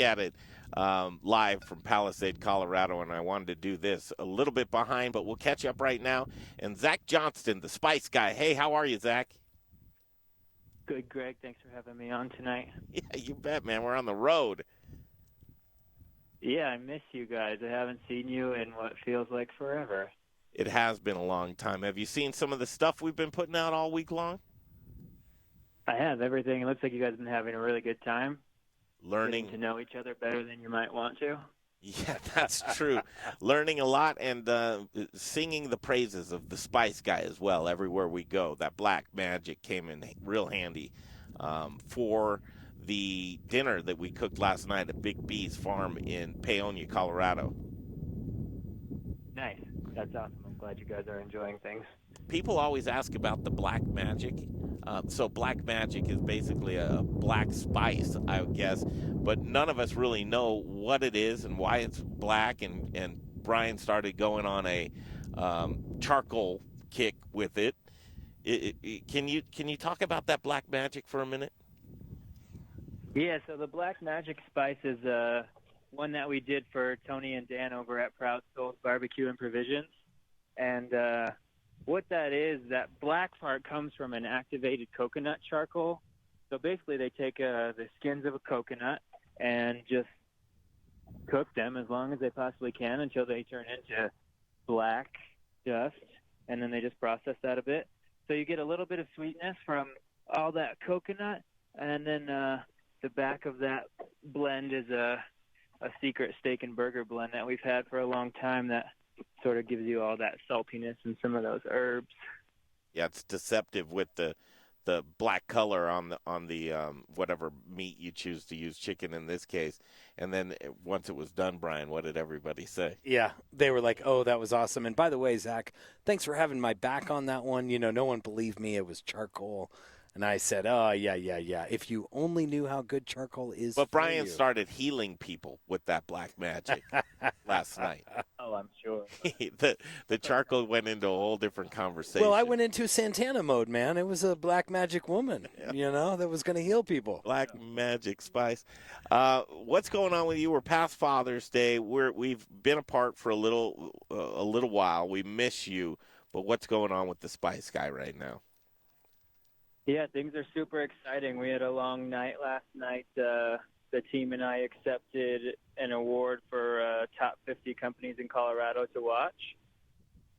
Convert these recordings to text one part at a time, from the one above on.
at it live from Palisade, Colorado, and I wanted to do this a little bit behind, but we'll catch up right now. And Zach Johnston, the Spice Guy. Hey, how are you, Zach? Good, Greg. Thanks for having me on tonight. Yeah, you bet, man. We're on the road. Yeah, I miss you guys. I haven't seen you in what feels like forever. It has been a long time. Have you seen some of the stuff we've been putting out all week long? I have everything. It looks like you guys have been having a really good time, Learning. getting to know each other better than you might want to. Yeah, that's true. Learning a lot and singing the praises of the Spice Guy as well everywhere we go. That black magic came in real handy for the dinner that we cooked last night at Big B's Farm in Paonia, Colorado. Nice. That's awesome. I'm glad you guys are enjoying things. People always ask about the black magic. So black magic is basically a black spice, I guess, but none of us really know what it is and why it's black. And Brian started going on a charcoal kick with it. Can you talk about that black magic for a minute? Yeah, so the Black Magic Spice is one that we did for Tony and Dan over at Proud Souls Barbecue and Provisions. And what that is, that black part comes from an activated coconut charcoal. So basically they take the skins of a coconut and just cook them as long as they possibly can until they turn into black dust, and then they just process that a bit. So you get a little bit of sweetness from all that coconut, and then the back of that blend is a secret steak and burger blend that we've had for a long time that sort of gives you all that saltiness and some of those herbs. Yeah, it's deceptive with the black color on the whatever meat you choose to use, chicken in this case. And then once it was done, Brian, what did everybody say? Yeah, they were like, "Oh, that was awesome." And by the way, Zach, thanks for having my back on that one. No one believed me. It was charcoal. And I said, "Oh, yeah, yeah, yeah. If you only knew how good charcoal is But for Brian you." started healing people with that black magic last night. Oh, I'm sure. The charcoal went into a whole different conversation. Well, I went into Santana mode, man. It was a black magic woman, that was going to heal people. Black magic spice. What's going on with you? We're past Father's Day. We've been apart for a little while. We miss you, but what's going on with the Spice Guy right now? Yeah, things are super exciting. We had a long night last night. The team and I accepted an award for top 50 companies in Colorado to watch.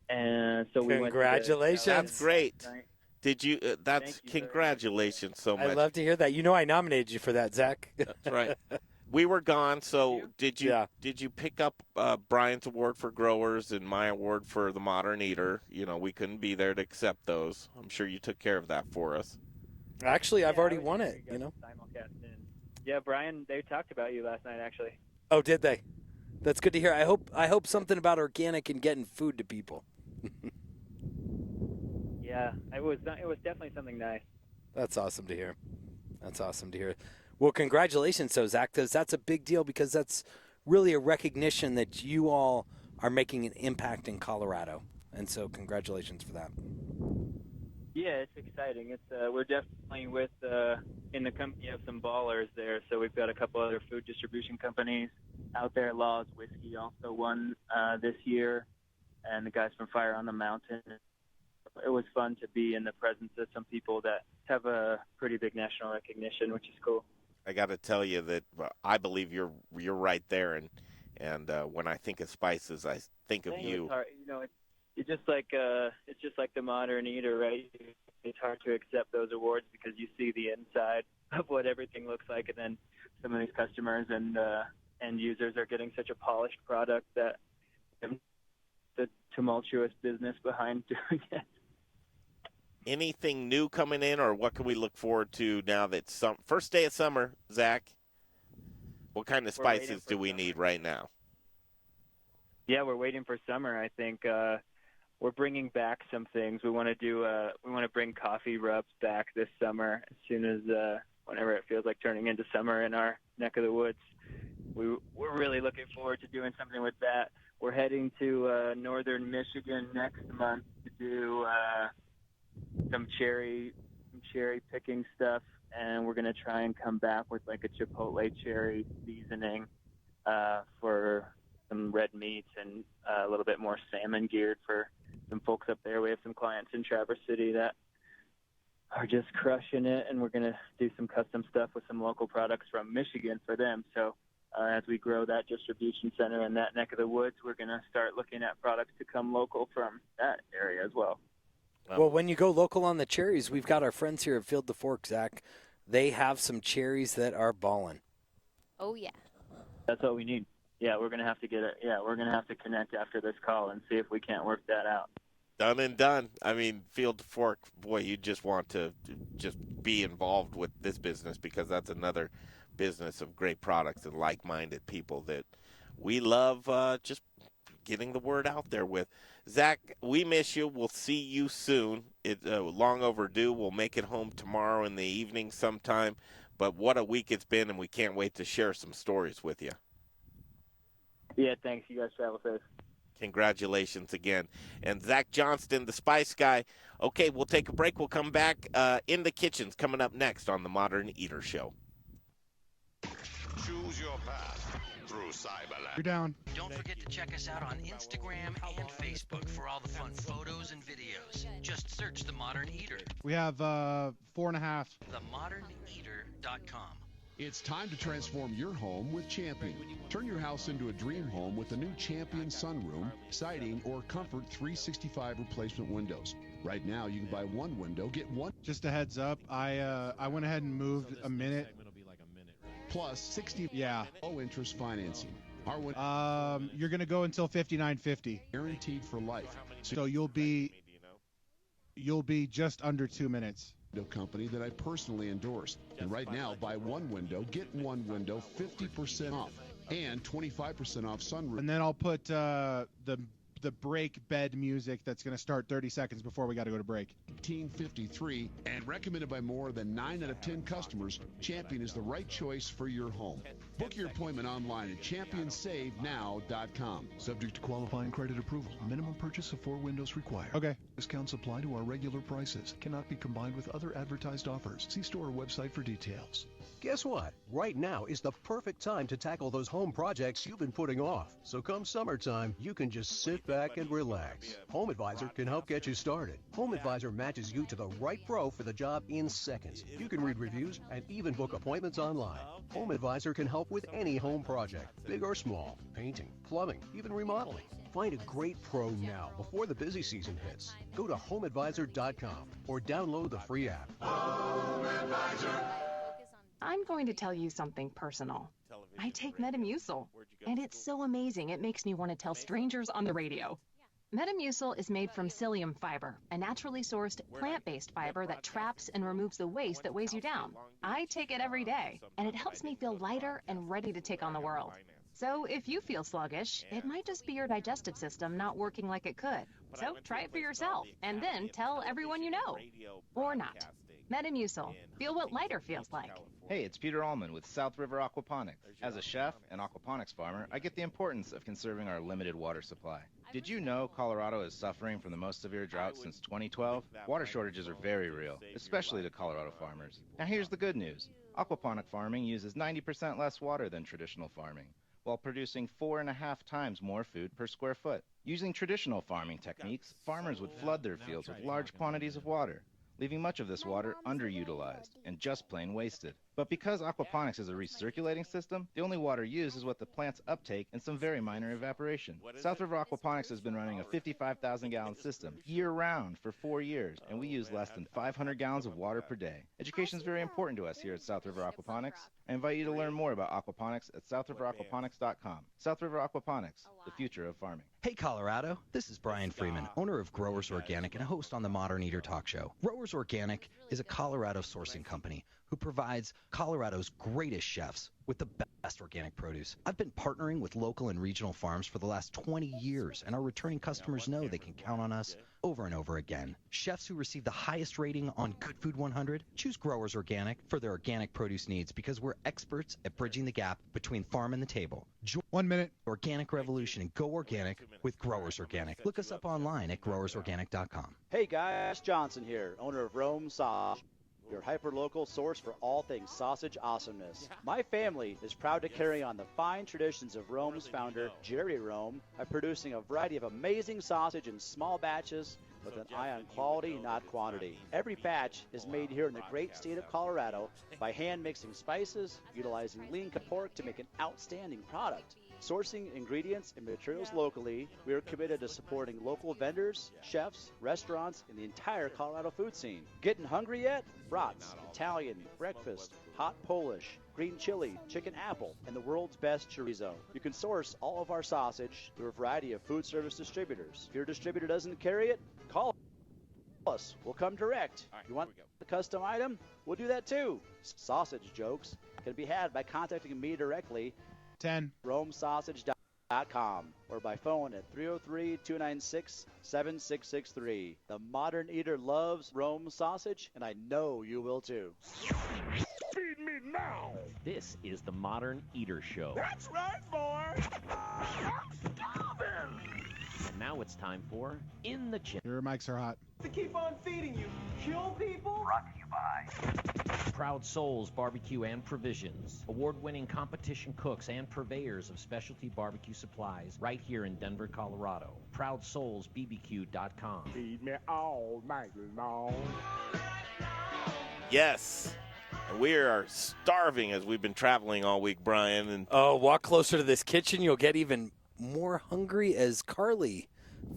And so we Congratulations. went to That's great. night. Did you? That's Thank you very much. congratulations so much. I love to hear that. I nominated you for that, Zach. That's right. We were gone, so did you? Yeah. Did you pick up Brian's award for growers and my award for the modern eater? We couldn't be there to accept those. I'm sure you took care of that for us. Actually, I've Yeah, already I was won here. it, You guys simulcast in. Yeah, Brian, they talked about you last night, actually. Oh, did they? That's good to hear. I hope something about organic and getting food to people. Yeah, it was definitely something nice. That's awesome to hear. That's awesome to hear. Well, congratulations, so Zach. That's a big deal because that's really a recognition that you all are making an impact in Colorado, and so congratulations for that. Yeah, it's exciting. We're definitely in the company of some ballers there. So we've got a couple other food distribution companies out there. Law's Whiskey also won this year, and the guys from Fire on the Mountain. It was fun to be in the presence of some people that have a pretty big national recognition, which is cool. I got to tell you that I believe you're right there, and when I think of spices, I think of you. It's hard, it's just like the modern eater, right? It's hard to accept those awards because you see the inside of what everything looks like, and then some of these customers and end users are getting such a polished product that the tumultuous business behind doing it. Anything new coming in, or what can we look forward to now that first day of summer, Zach? What kind of spices do we need right now? Yeah, we're waiting for summer. I think we're bringing back some things. We want to bring coffee rubs back this summer as soon as whenever it feels like turning into summer in our neck of the woods. We're really looking forward to doing something with that. We're heading to northern Michigan next month to do some cherry picking stuff, and we're going to try and come back with like a chipotle cherry seasoning for some red meats and a little bit more salmon geared for some folks up there. We have some clients in Traverse City that are just crushing it, and we're going to do some custom stuff with some local products from Michigan for them. So as we grow that distribution center in that neck of the woods, we're going to start looking at products to come local from that area as well. Well, when you go local on the cherries, we've got our friends here at Field to Fork, Zach. They have some cherries that are ballin'. Oh, yeah. That's what we need. Yeah, we're going to have to get it. Yeah, we're going to have to connect after this call and see if we can't work that out. Done and done. I mean, Field to Fork, boy, you just want to just be involved with this business because that's another business of great products and like-minded people that we love just getting the word out there with. Zach, we miss you. We'll see you soon. It's long overdue. We'll make it home tomorrow in the evening sometime. But what a week it's been, and we can't wait to share some stories with you. Yeah, thanks. You guys travel safe. Congratulations again. And Zach Johnston, the Spice Guy. Okay, we'll take a break. We'll come back in the kitchens coming up next on the Modern Eater Show. Choose your path through Cyberland. You're down. Don't forget to check us out on Instagram and Facebook for all the fun photos and videos. Just search The Modern Eater. We have 4.5. TheModernEater.com. It's time to transform your home with Champion. Turn your house into a dream home with the new Champion sunroom, siding, or Comfort 365 replacement windows. Right now, you can buy one window, get one. Just a heads up, I went ahead and moved a minute. Plus 60 Yeah. low interest financing. Our You're gonna go until 59.50. guaranteed for life. So you'll be just under 2 minutes. Window company that I personally endorse. And right now, buy one window, get one window 50% off and 25% off sunroof. And then I'll put the break bed music that's going to start 30 seconds before we got to go to break. 1853 and recommended by more than 9 out of 10 customers, Champion is the right choice for your home. Book your appointment online at championsavenow.com. Subject to qualifying credit approval. Minimum purchase of 4 windows required. Okay. Discounts apply to our regular prices. Cannot be combined with other advertised offers. See store or website for details. Guess what? Right now is the perfect time to tackle those home projects you've been putting off. So come summertime, you can just sit back and relax. Home Advisor can help get you started. Home Advisor matches you to the right pro for the job in seconds. You can read reviews and even book appointments online. Home Advisor can help with any home project, big or small, painting, plumbing, even remodeling. Find a great pro now before the busy season hits. Go to homeadvisor.com or download the free app. Home Advisor. I'm going to tell you something personal. I take Metamucil, and it's so amazing it makes me want to tell strangers on the radio. Metamucil is made from psyllium fiber, a naturally sourced plant-based fiber that traps and removes the waste that weighs you down. I take it every day, and it helps me feel lighter and ready to take on the world. So if you feel sluggish, it might just be your digestive system not working like it could. So try it for yourself, and then tell everyone you know. Or not. Metamucil. Feel what lighter feels like. Hey, it's Peter Allman with South River Aquaponics. As a chef and aquaponics farmer, I get the importance of conserving our limited water supply. Did you know Colorado is suffering from the most severe drought since 2012? Water shortages are very real, especially to Colorado farmers. Now here's the good news. Aquaponic farming uses 90% less water than traditional farming, while producing 4.5 times more food per square foot. Using traditional farming techniques, farmers would flood their fields with large quantities of water, leaving much of this water underutilized and just plain wasted. But because aquaponics is a recirculating system, the only water used is what the plants uptake and some very minor evaporation. South River Aquaponics has been running a 55,000-gallon system year-round for 4 years, and we use less than 500 gallons of water per day. Education is very important to us here at South River Aquaponics. I invite you to learn more about aquaponics at southriveraquaponics.com. South River Aquaponics, the future of farming. Hey Colorado, this is Brian Freeman, owner of Growers Organic and a host on the Modern Eater Talk Show. Growers Organic is a Colorado sourcing company who provides Colorado's greatest chefs with the best organic produce. I've been partnering with local and regional farms for the last 20 years, and our returning customers know they can count on us over and over again. Chefs who receive the highest rating on Good Food 100 choose Growers Organic for their organic produce needs because we're experts at bridging the gap between farm and the table. Join 1 minute. Organic Revolution and go organic with Growers Organic. Look us up online at growersorganic.com. Hey guys, Johnson here, owner of Rome Sausage. your hyper-local source for all things sausage awesomeness. My family is proud to carry on the fine traditions of Rome's founder, Jerry Rome, by producing a variety of amazing sausage in small batches with an eye on quality, not quantity. Every batch is made here in the great state of Colorado by hand mixing spices, utilizing lean pork to make an outstanding product. Sourcing ingredients and materials locally, we are committed to supporting local vendors, chefs, restaurants, and the entire Colorado food scene. Getting hungry yet? Brats, Italian, breakfast, hot Polish, green chili, chicken apple, and the world's best chorizo. You can source all of our sausage through a variety of food service distributors. If your distributor doesn't carry it, call us. We'll come direct. You want the custom item? We'll do that too. Sausage jokes can be had by contacting me directly 10 romesausage.com or by phone at 303-296-7663. The modern eater loves Rome sausage, and I know you will too. Feed me now! This is the Modern Eater Show. That's right, boy! I'm starving! And now it's time for In the Chip. Your mics are hot. To keep on feeding you. Kill people? Brought to you by Proud Souls Barbecue and Provisions. Award-winning competition cooks and purveyors of specialty barbecue supplies right here in Denver, Colorado. ProudSoulsBBQ.com. Feed me all night long. Yes. And we are starving as we've been traveling all week, Brian. And walk closer to this kitchen. You'll get even more hungry as Carley,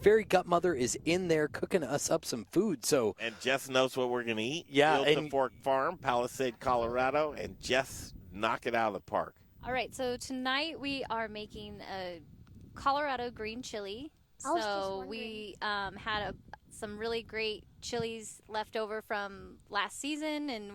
Fairy Gutmother, is in there cooking us up some food. And Jess knows what we're going to eat. Yeah. Field to Fork Farm, Palisade, Colorado, and Jess knock it out of the park. All right, so tonight we are making a Colorado green chili. So we had some really great chilies left over from last season, and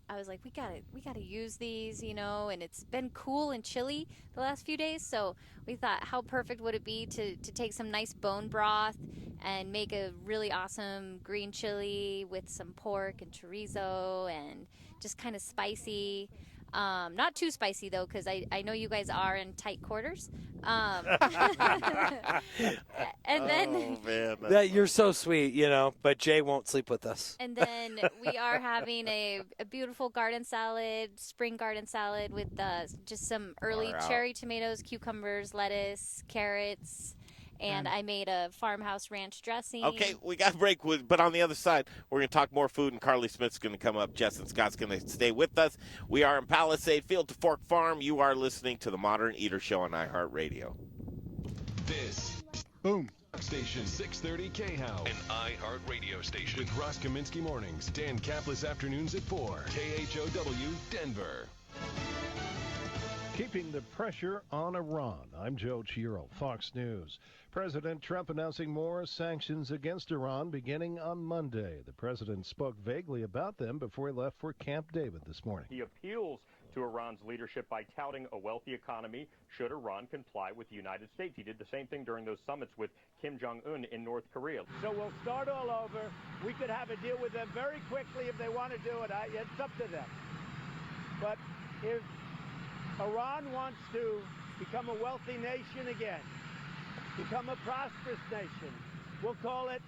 I was like, we gotta use these, and it's been cool and chilly the last few days, so we thought, how perfect would it be to take some nice bone broth and make a really awesome green chili with some pork and chorizo and just kind of spicy. Not too spicy, though, because I know you guys are in tight quarters. And then... that you're so sweet, but Jay won't sleep with us. And then we are having a beautiful garden salad, spring garden salad with just some early cherry tomatoes, cucumbers, lettuce, carrots. And I made a farmhouse ranch dressing. Okay, we got to break, but on the other side, we're going to talk more food, and Carly Smith's going to come up. Jess and Scott's going to stay with us. We are in Palisade, Field to Fork Farm. You are listening to the Modern Eater Show on iHeartRadio. This Boom. Station 630 KHOW, an iHeartRadio station. With Ross Kaminsky mornings, Dan Kaplis afternoons at 4. KHOW, Denver. Keeping the pressure on Iran. I'm Joe Chiro, Fox News. President Trump announcing more sanctions against Iran beginning on Monday. The president spoke vaguely about them before he left for Camp David this morning. He appeals to Iran's leadership by touting a wealthy economy should Iran comply with the United States. He did the same thing during those summits with Kim Jong-un in North Korea. So we'll start all over. We could have a deal with them very quickly if they want to do it. It's up to them. But if Iran wants to become a wealthy nation again, become a prosperous nation, we'll call it,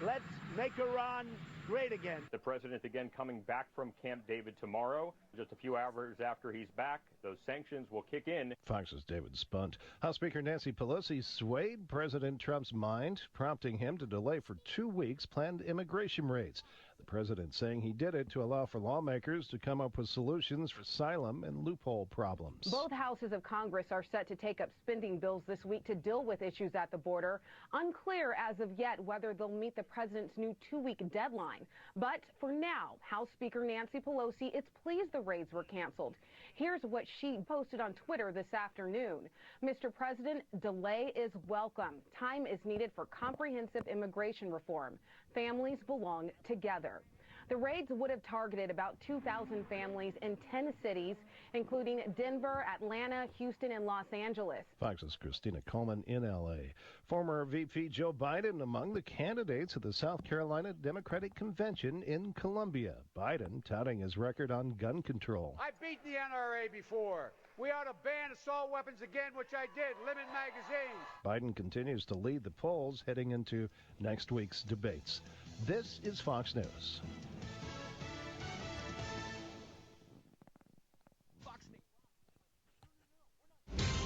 let's make Iran great again. The president again coming back from Camp David tomorrow. Just a few hours after he's back, those sanctions will kick in. Fox's David Spunt. House Speaker Nancy Pelosi swayed President Trump's mind, prompting him to delay for 2 weeks planned immigration raids. The president saying he did it to allow for lawmakers to come up with solutions for asylum and loophole problems. Both houses of Congress are set to take up spending bills this week to deal with issues at the border. Unclear as of yet whether they'll meet the president's new 2-week deadline. But for now, House Speaker Nancy Pelosi is pleased the raids were canceled. Here's what she posted on Twitter this afternoon. Mr. President, delay is welcome. Time is needed for comprehensive immigration reform. Families belong together. The raids would have targeted about 2,000 families in 10 cities, including Denver, Atlanta, Houston, and Los Angeles. Fox's Christina Coleman in L.A. Former VP Joe Biden among the candidates at the South Carolina Democratic Convention in Columbia. Biden touting his record on gun control. I beat the NRA before. We ought to ban assault weapons again, which I did. Limit magazines. Biden continues to lead the polls heading into next week's debates. This is Fox News.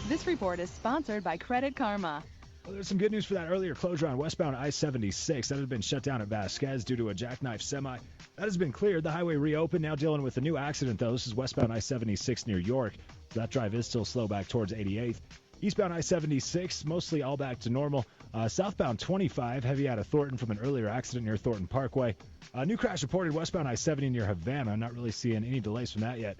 This report is sponsored by Credit Karma. Well, there's some good news for that earlier closure on westbound I-76. That had been shut down at Vasquez due to a jackknife semi. That has been cleared. The highway reopened. Now dealing with a new accident, though. This is westbound I-76 near York. So that drive is still slow back towards 88th. Eastbound I-76, mostly all back to normal. Southbound 25, heavy out of Thornton from an earlier accident near Thornton Parkway. New crash reported westbound I-70 near Havana. Not really seeing any delays from that yet.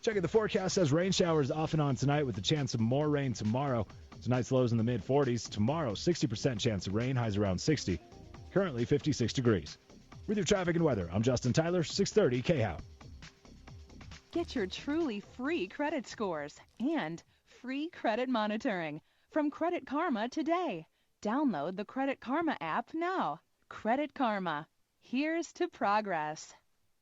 Checking the forecast, says rain showers off and on tonight with the chance of more rain tomorrow. Tonight's lows in the mid-40s. Tomorrow, 60% chance of rain, highs around 60. Currently 56 degrees. With your traffic and weather, I'm Justin Tyler, 630 KHOW. Get your truly free credit scores and free credit monitoring from Credit Karma today. Download the Credit Karma app now. Credit Karma. Here's to progress.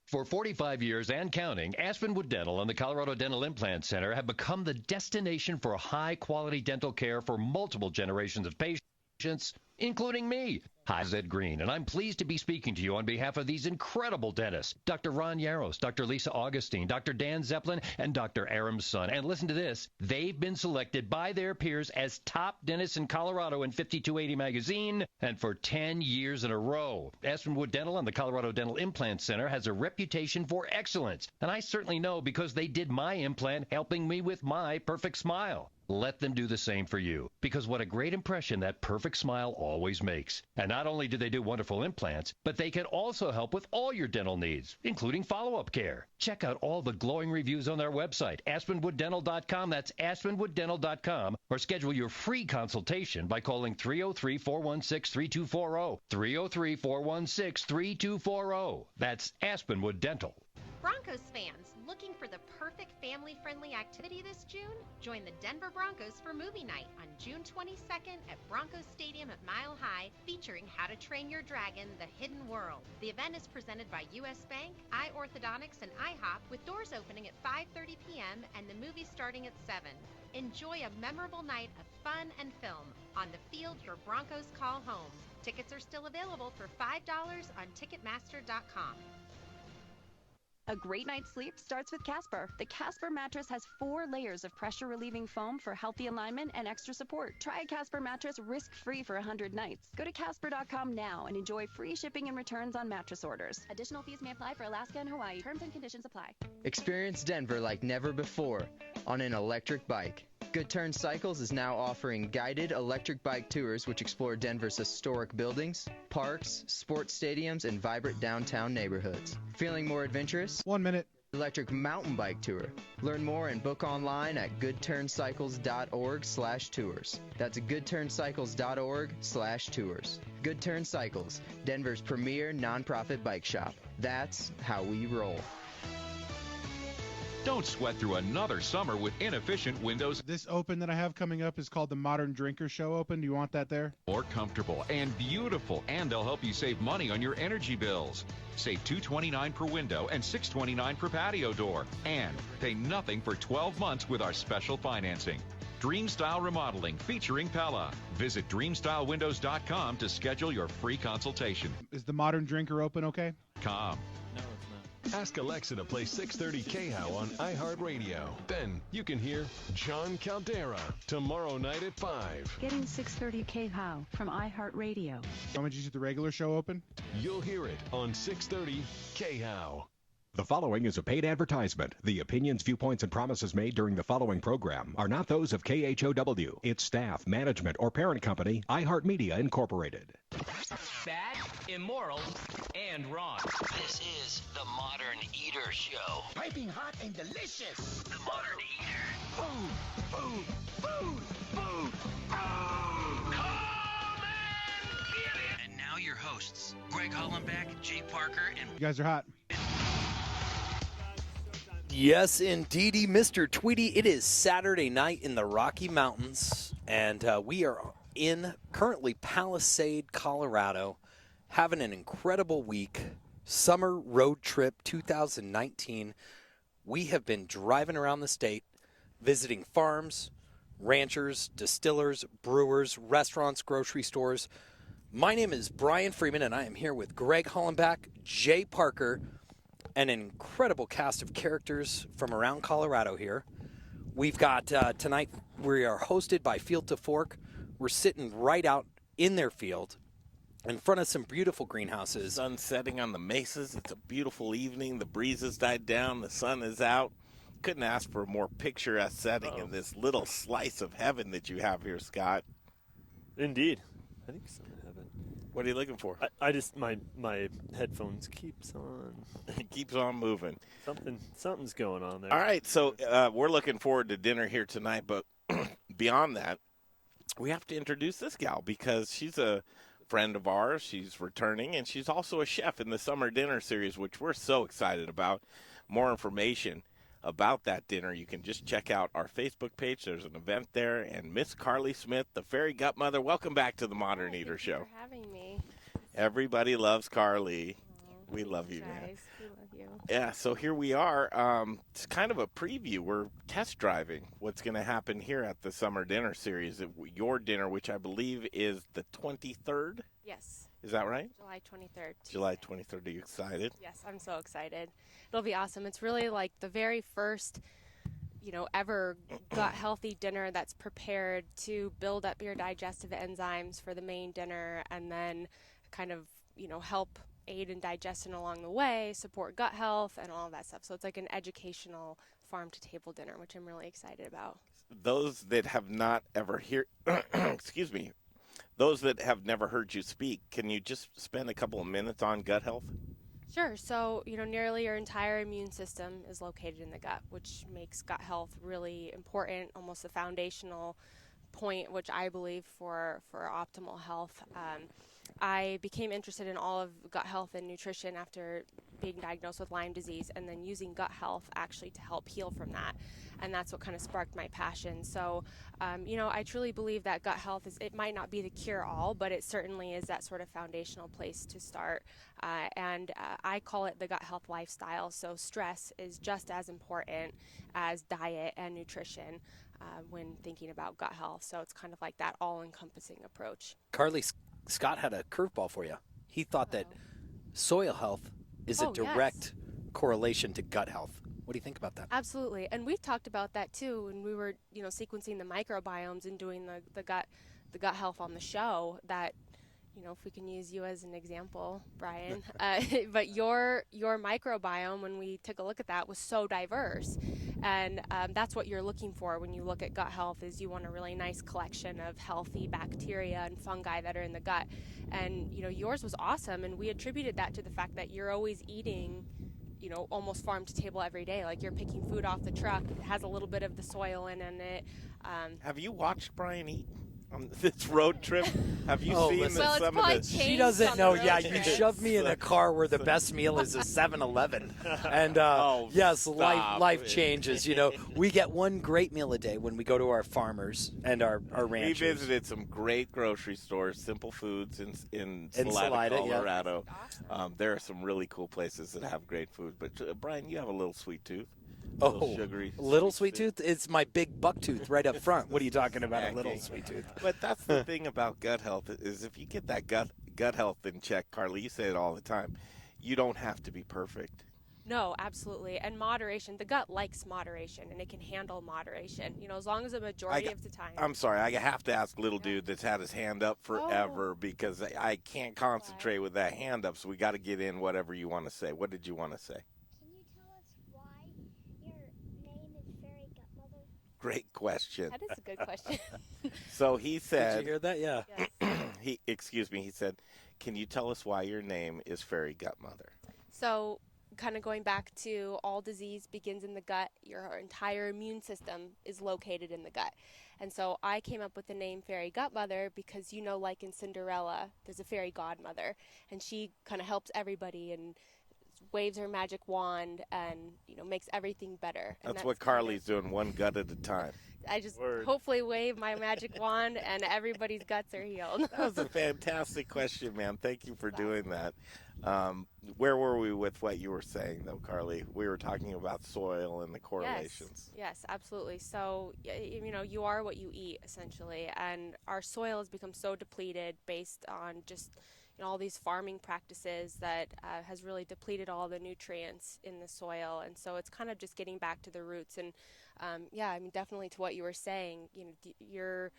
For 45 years and counting, Aspenwood Dental and the Colorado Dental Implant Center have become the destination for high-quality dental care for multiple generations of patients, including me. Hi, Zed Green, and I'm pleased to be speaking to you on behalf of these incredible dentists, Dr. Ron Yaros, Dr. Lisa Augustine, Dr. Dan Zeppelin, and Dr. Aram's son. And listen to this. They've been selected by their peers as top dentists in Colorado in 5280 magazine, and for 10 years in a row. Aspenwood Dental and the Colorado Dental Implant Center has a reputation for excellence, and I certainly know because they did my implant, helping me with my perfect smile. Let them do the same for you, because what a great impression that perfect smile always makes. And not only do they do wonderful implants, but they can also help with all your dental needs, including follow-up care. Check out all the glowing reviews on their website, aspenwooddental.com. That's aspenwooddental.com, or schedule your free consultation by calling 303-416-3240. 303-416-3240. That's Aspenwood Dental. Broncos fans, looking for the perfect family-friendly activity this June? Join the Denver Broncos for movie night on June 22nd at Broncos Stadium at Mile High, featuring How to Train Your Dragon, The Hidden World. The event is presented by U.S. Bank, Eye Orthodontics, and IHOP, with doors opening at 5:30 p.m. and the movie starting at 7. Enjoy a memorable night of fun and film. On the field, your Broncos call home. Tickets are still available for $5 on Ticketmaster.com. A great night's sleep starts with Casper. The Casper mattress has 4 layers of pressure-relieving foam for healthy alignment and extra support. Try a Casper mattress risk-free for 100 nights. Go to Casper.com now and enjoy free shipping and returns on mattress orders. Additional fees may apply for Alaska and Hawaii. Terms and conditions apply. Experience Denver like never before on an electric bike. Good Turn Cycles is now offering guided electric bike tours which explore Denver's historic buildings, parks, sports stadiums, and vibrant downtown neighborhoods. Feeling more adventurous? 1 minute. Electric mountain bike tour. Learn more and book online at goodturncycles.org/tours. That's goodturncycles.org/tours. Good Turn Cycles, Denver's premier nonprofit bike shop. That's how we roll. Don't sweat through another summer with inefficient windows. This open that I have coming up is called the Modern Drinker Show Open. Do you want that there? More comfortable and beautiful, and they'll help you save money on your energy bills. Save $229 per window and $629 per patio door. And pay nothing for 12 months with our special financing. Dream Style Remodeling featuring Pella. Visit dreamstylewindows.com to schedule your free consultation. Is the Modern Drinker Open okay? Ask Alexa to play 630 KHOW on iHeartRadio. Then you can hear John Caldera tomorrow night at 5. Getting 630 KHOW from iHeartRadio. Want me to do the regular show open? You'll hear it on 630 KHOW. The following is a paid advertisement. The opinions, viewpoints, and promises made during the following program are not those of KHOW, its staff, management, or parent company, iHeartMedia Incorporated. Bad, immoral, and wrong. This is the Modern Eater Show. Piping hot and delicious. The Modern Eater. Food, food, food, food, food. Come and get it. And now your hosts, Greg Hollenbeck, Jay Parker, and... You guys are hot. Yes, indeedy, Mr. Tweety. It is Saturday night in the Rocky Mountains, and we are in currently Palisade, Colorado, having an incredible week. Summer Road Trip 2019. We have been driving around the state, visiting farms, ranchers, distillers, brewers, restaurants, grocery stores. My name is Brian Freeman, and I am here with Greg Hollenbeck, Jay Parker, and an incredible cast of characters from around Colorado here. We've got tonight, we are hosted by Field to Fork. We're sitting right out in their field in front of some beautiful greenhouses. Sun setting on the mesas. It's a beautiful evening. The breeze has died down. The sun is out. Couldn't ask for a more picturesque setting in this little slice of heaven that you have here, Scott. Indeed. I think so. Heaven. What are you looking for? I just, my headphones keeps on. It keeps on moving. Something's going on there. All right, so we're looking forward to dinner here tonight, but beyond that, we have to introduce this gal because she's a friend of ours. She's returning, and she's also a chef in the summer dinner series, which we're so excited about. More information about that dinner, you can just check out our Facebook page. There's an event there, and Miss Carley Smith, the Fairy Gutmother, welcome back to the Modern Eater Show. Thank you for having me. Everybody loves Carley. We love you, man. We love you. Yeah, so here we are. It's kind of a preview. We're test driving what's going to happen here at the Summer Dinner Series. Your dinner, which I believe is the 23rd? Yes. Is that right? July 23rd. July 23rd. Are you excited? Yes, I'm so excited. It'll be awesome. It's really like the very first, ever gut healthy dinner that's prepared to build up your digestive enzymes for the main dinner and then kind of, help aid in digestion along the way, support gut health and all of that stuff. So it's like an educational farm to table dinner, which I'm really excited about. Those that have not ever excuse me, those that have never heard you speak, can you just spend a couple of minutes on gut health? Sure. So, nearly your entire immune system is located in the gut, which makes gut health really important, almost a foundational point, which I believe for optimal health. I became interested in all of gut health and nutrition after being diagnosed with Lyme disease and then using gut health actually to help heal from that. And that's what kind of sparked my passion. So, I truly believe that gut health it might not be the cure-all, but it certainly is that sort of foundational place to start. And I call it the gut health lifestyle. So stress is just as important as diet and nutrition when thinking about gut health. So it's kind of like that all-encompassing approach. Carley, Scott had a curveball for you. He thought that soil health is a direct correlation to gut health. What do you think about that? Absolutely. And we've talked about that too when we were, sequencing the microbiomes and doing the gut health on the show that, if we can use you as an example, Brian, but your microbiome, when we took a look at that, was so diverse. And that's what you're looking for when you look at gut health is you want a really nice collection of healthy bacteria and fungi that are in the gut. And, yours was awesome. And we attributed that to the fact that you're always eating almost farm to table every day. Like you're picking food off the truck. It has a little bit of the soil in it. Have you watched Brian eat on this road trip? Have you seen well, some of the... She doesn't know. Yeah, you shoved me in a car where the best meal is a 7-Eleven. And yes, life changes. We get one great meal a day when we go to our farmers and our ranchers. We visited some great grocery stores, Simple Foods in Salida, Colorado. Yeah. Awesome. There are some really cool places that have great food. But Brian, you have a little sweet tooth. Oh, sugary. Little sweet tooth? It's my big buck tooth right up front. What are you talking about, a little sweet tooth? But that's the thing about gut health is if you get that gut health in check, Carly, you say it all the time, you don't have to be perfect. No, absolutely. And moderation, the gut likes moderation, and it can handle moderation, as long as a majority of the time. I'm sorry, I have to ask little dude that's had his hand up forever because I can't concentrate with that hand up, so we got to get in whatever you want to say. What did you want to say? Great question. That is a good question. So he said... Did you hear that? Yeah. Yes. He said, can you tell us why your name is Fairy Gutmother? So kind of going back to all disease begins in the gut. Your entire immune system is located in the gut. And so I came up with the name Fairy Gutmother because, like in Cinderella, there's a fairy godmother. And she kind of helps everybody and waves her magic wand and makes everything better. And that's what Carly's doing, one gut at a time. I just hopefully wave my magic wand and everybody's guts are healed. That was a fantastic question, man. Thank you for doing that. Where were we with what you were saying, though, Carly? We were talking about soil and the correlations. Yes, absolutely. So, you are what you eat, essentially. And our soil has become so depleted based on just all these farming practices that has really depleted all the nutrients in the soil. And so it's kind of just getting back to the roots. And yeah, I mean, definitely to what you were saying, your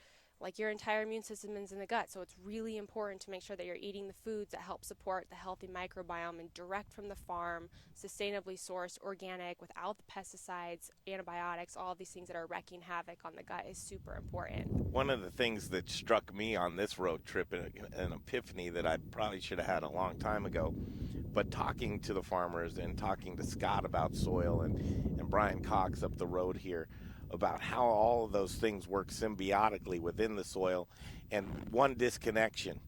entire immune system is in the gut, so it's really important to make sure that you're eating the foods that help support the healthy microbiome and direct from the farm, sustainably sourced, organic, without the pesticides, antibiotics, all of these things that are wreaking havoc on the gut is super important. One of the things that struck me on this road trip, an epiphany that I probably should have had a long time ago, but talking to the farmers and talking to Scott about soil and Brian Cox up the road here, about how all of those things work symbiotically within the soil, and one disconnection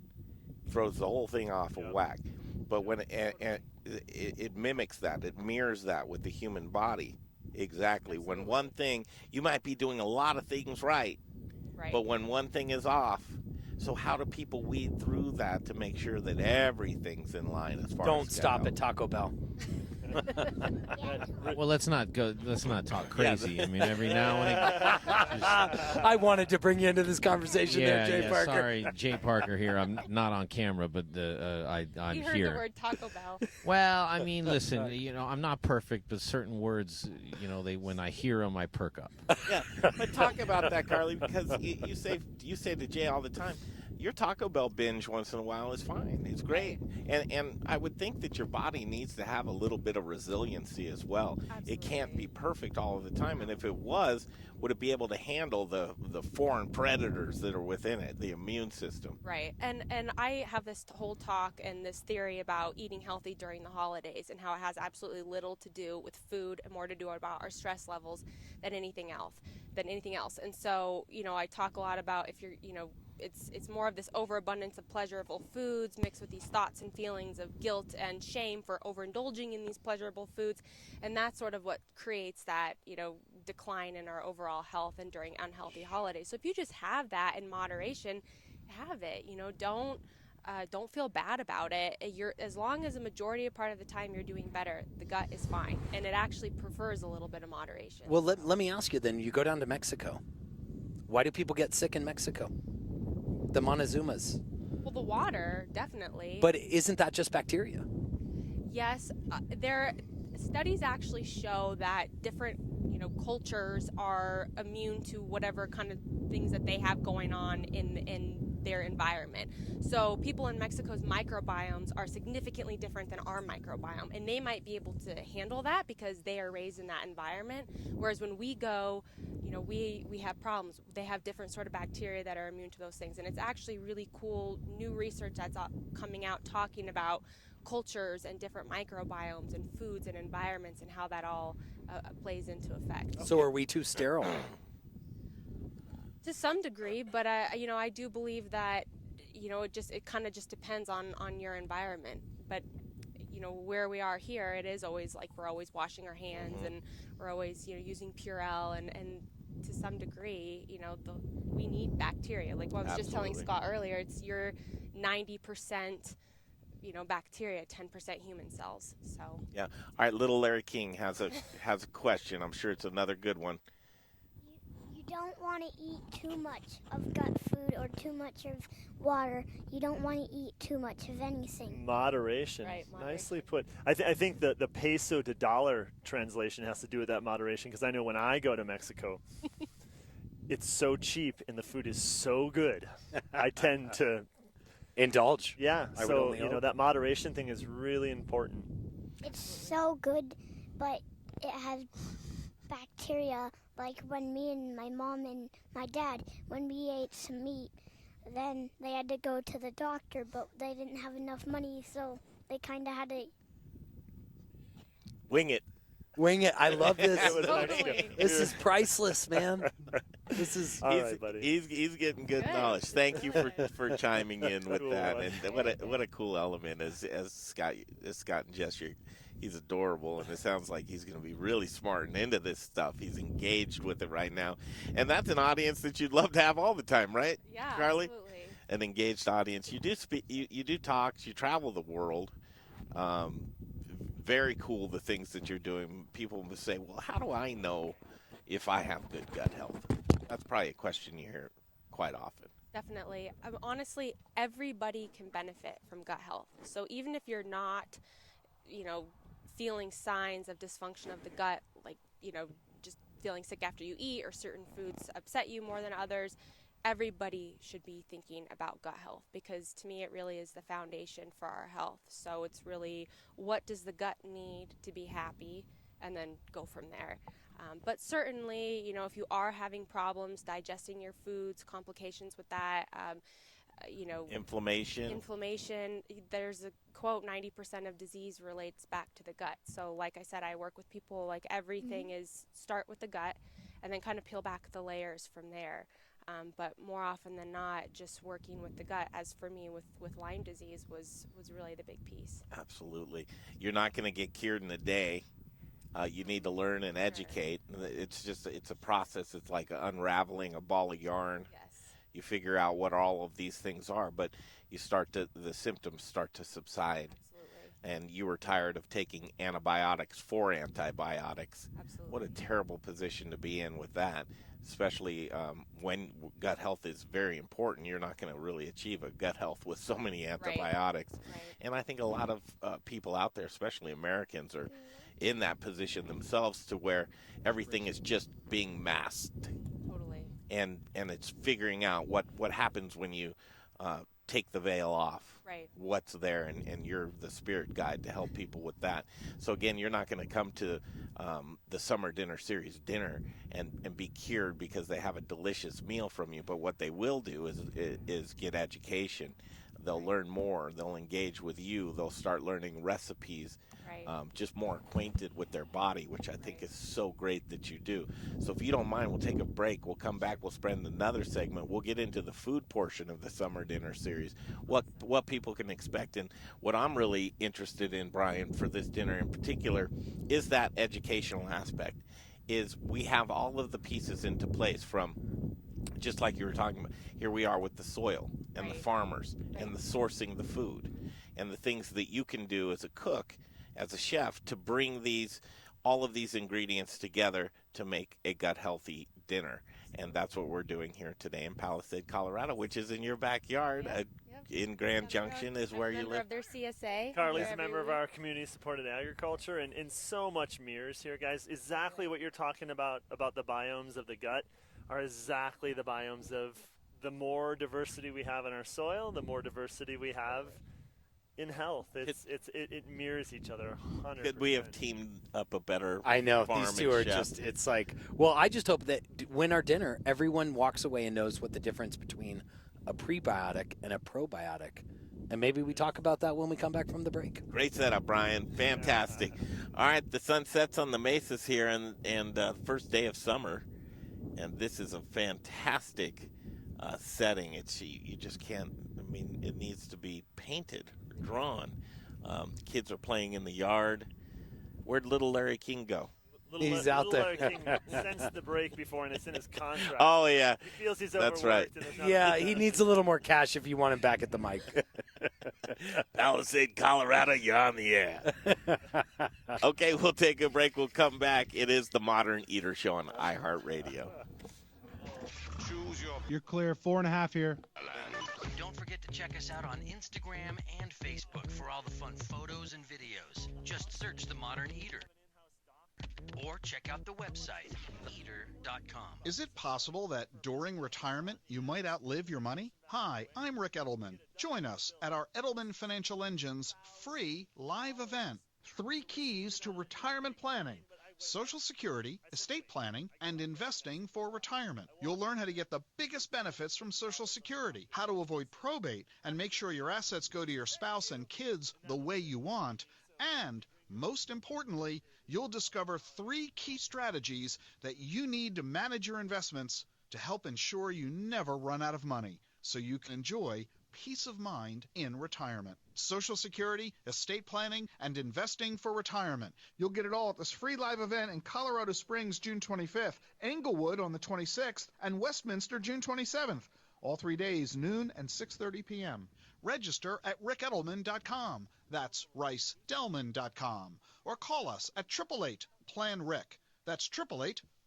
throws the whole thing off of whack. But when it mimics that, it mirrors that with the human body. Exactly. When one thing, you might be doing a lot of things right, but when one thing is off, so how do people weed through that to make sure that everything's in line as far as Don't stop at Taco Bell. Well, let's not talk crazy. I mean, every now and again. I wanted to bring you into this conversation there, Jay Parker. Sorry, Jay Parker here. I'm not on camera, but I'm you heard here. the word Taco Bell. Well, I mean, listen, I'm not perfect, but certain words, when I hear them, I perk up. Yeah, but talk about that, Carley, because you say to Jay all the time, your Taco Bell binge once in a while is fine. It's great. And I would think that your body needs to have a little bit of resiliency as well. Absolutely. It can't be perfect all of the time. And if it was, would it be able to handle the foreign predators that are within it, the immune system? Right. And I have this whole talk and this theory about eating healthy during the holidays and how it has absolutely little to do with food and more to do about our stress levels than anything else. And so, I talk a lot about if you're, it's more of this overabundance of pleasurable foods mixed with these thoughts and feelings of guilt and shame for overindulging in these pleasurable foods. And that's sort of what creates that, decline in our overall health and during unhealthy holidays. So if you just have that in moderation, have it, don't feel bad about it. As long as a majority of part of the time you're doing better, the gut is fine. And it actually prefers a little bit of moderation. Well, let me ask you then, you go down to Mexico. Why do people get sick in Mexico? The Montezumas. Well, the water, definitely. But isn't that just bacteria? Yes. Studies actually show that different, cultures are immune to whatever kind of things that they have going on in their environment. So people in Mexico's microbiomes are significantly different than our microbiome, and they might be able to handle that because they are raised in that environment. Whereas when we go, we have problems. They have different sort of bacteria that are immune to those things, and it's actually really cool new research that's coming out talking about cultures and different microbiomes and foods and environments and how that all plays into effect. So are we too sterile? To some degree, but I do believe that it kind of just depends on your environment. But where we are here, it is always like we're always washing our hands and we're always using Purell and to some degree we need bacteria. Like what I was just telling Scott earlier, it's your 90%. Bacteria, 10% human cells. So yeah. All right, little Larry King has a question. I'm sure it's another good one. You don't want to eat too much of gut food or too much of water. You don't want to eat too much of anything. Moderation. Right, moderation. Nicely put. I think the peso to dollar translation has to do with that moderation, because I know when I go to Mexico, it's so cheap and the food is so good. I tend to indulge. Yeah, so that moderation thing is really important. It's so good, but it has bacteria. Like when me and my mom and my dad, when we ate some meat, then they had to go to the doctor, but they didn't have enough money, so they kind of had to wing it. Wing it. I love this. Totally. This is priceless, man. This is all right, buddy. He's getting good knowledge. Thank you for chiming in with that. And what a cool element as Scott and Jess. He's adorable, and it sounds like he's going to be really smart and into this stuff. He's engaged with it right now, and that's an audience that you'd love to have all the time, right? Yeah, Carley? Absolutely. An engaged audience. You do speak. You do talks. You travel the world. Very cool, the things that you're doing. People will say, well, how do I know if I have good gut health? That's probably a question you hear quite often. Definitely. Honestly, everybody can benefit from gut health. So even if you're not, feeling signs of dysfunction of the gut, like, just feeling sick after you eat or certain foods upset you more than others, everybody should be thinking about gut health, because to me it really is the foundation for our health. So it's really, what does the gut need to be happy, and then go from there. But certainly, if you are having problems digesting your foods, complications with that, inflammation, there's a quote, 90% of disease relates back to the gut. So like I said, I work with people, like everything is start with the gut and then kind of peel back the layers from there. But more often than not, just working with the gut, as for me with Lyme disease, was really the big piece. Absolutely. You're not going to get cured in a day. You need to learn and educate. It's a process. It's like unraveling a ball of yarn. Yes. You figure out what all of these things are, but the symptoms start to subside. Absolutely. And you were tired of taking antibiotics for antibiotics. Absolutely. What a terrible position to be in with that, especially when gut health is very important. You're not going to really achieve a gut health with so many antibiotics. Right. And I think a lot of people out there, especially Americans, are in that position themselves, to where everything is just being masked. Totally. And it's figuring out what happens when you take the veil off. Right. What's there, and you're the spirit guide to help people with that. So again, you're not going to come to the summer dinner series dinner and be cured because they have a delicious meal from you. But what they will do is get education. They'll learn more. They'll engage with you. They'll start learning recipes. Right. Just more acquainted with their body, which I think is so great that you do. So if you don't mind, we'll take a break. We'll come back. We'll spend another segment. We'll get into the food portion of the summer dinner series, what people can expect. And what I'm really interested in, Brian, for this dinner in particular, is that educational aspect. Is we have all of the pieces into place, from just like you were talking about. Here we are with the soil and the farmers and the sourcing the food and the things that you can do as a cook, as a chef, to bring all of these ingredients together to make a gut healthy dinner. And that's what we're doing here today in Palisade, Colorado, which is in your backyard. In Grand Junction is where you Member live. of their CSA. Carley's a member of our community supported agriculture, and so much mirrors here, guys. Exactly what you're talking about the biomes of the gut are exactly the biomes of the more diversity we have in our soil, the more diversity we have in health. It mirrors each other 100%. Could we have teamed up a better I know, farm these two and are chef? just, it's like, well, I just hope that when our dinner, everyone walks away and knows what the difference between a prebiotic and a probiotic. And maybe we talk about that when we come back from the break. Great setup, Brian. Fantastic. All right, the sun sets on the mesas here, and first day of summer, and this is a fantastic setting. You just can't. I mean, it needs to be painted, or drawn. Kids are playing in the yard. Where'd little Larry King go? He's out there. Larry King sensed the break before, and it's in his contract. Oh, yeah. He feels he's That's overworked. right. And there's not Yeah, enough he needs a little more cash if you want him back at the mic. Palisade, Colorado, you're on the air. Okay, we'll take a break. We'll come back. It is the Modern Eater Show on iHeartRadio. You're clear. 4.5 here. Don't forget to check us out on Instagram and Facebook for all the fun photos and videos. Just search The Modern Eater. Or check out the website, eater.com. Is it possible that during retirement you might outlive your money? Hi, I'm Rick Edelman. Join us at our Edelman Financial Engine's free live event. 3 keys to retirement planning: Social Security, estate planning, and investing for retirement. You'll learn how to get the biggest benefits from Social Security, how to avoid probate and make sure your assets go to your spouse and kids the way you want, and most importantly, you'll discover 3 key strategies that you need to manage your investments to help ensure you never run out of money, so you can enjoy peace of mind in retirement. Social Security, estate planning, and investing for retirement. You'll get it all at this free live event in Colorado Springs, June 25th, Englewood on the 26th, and Westminster, June 27th. All 3 days, noon and 6:30 p.m. Register at rickedelman.com. That's ricedelman.com. Or call us at 888-PLAN-RIC. That's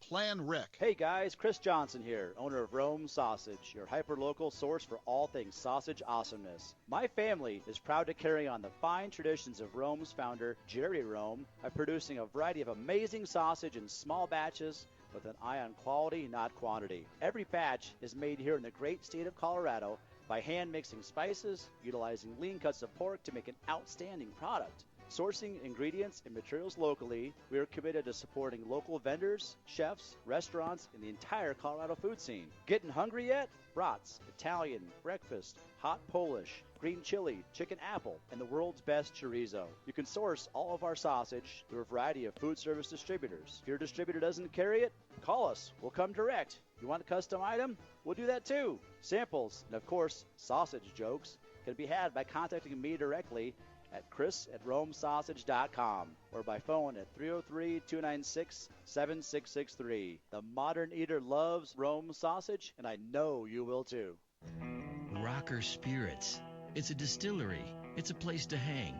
Plan Rick. Hey guys, Chris Johnson here, owner of Rome Sausage, your hyper-local source for all things sausage awesomeness. My family is proud to carry on the fine traditions of Rome's founder, Jerry Rome, by producing a variety of amazing sausage in small batches with an eye on quality, not quantity. Every batch is made here in the great state of Colorado by hand mixing spices, utilizing lean cuts of pork to make an outstanding product. Sourcing ingredients and materials locally, we are committed to supporting local vendors, chefs, restaurants, and the entire Colorado food scene. Getting hungry yet? Brats, Italian, breakfast, hot Polish, green chili, chicken apple, and the world's best chorizo. You can source all of our sausage through a variety of food service distributors. If your distributor doesn't carry it, call us. We'll come direct. You want a custom item? We'll do that too. Samples, and of course, sausage jokes, can be had by contacting me directly at chris@romesausage.com or by phone at 303-296-7663. The modern eater loves Rome sausage, and I know you will too. Rocker Spirits. It's a distillery. It's a place to hang.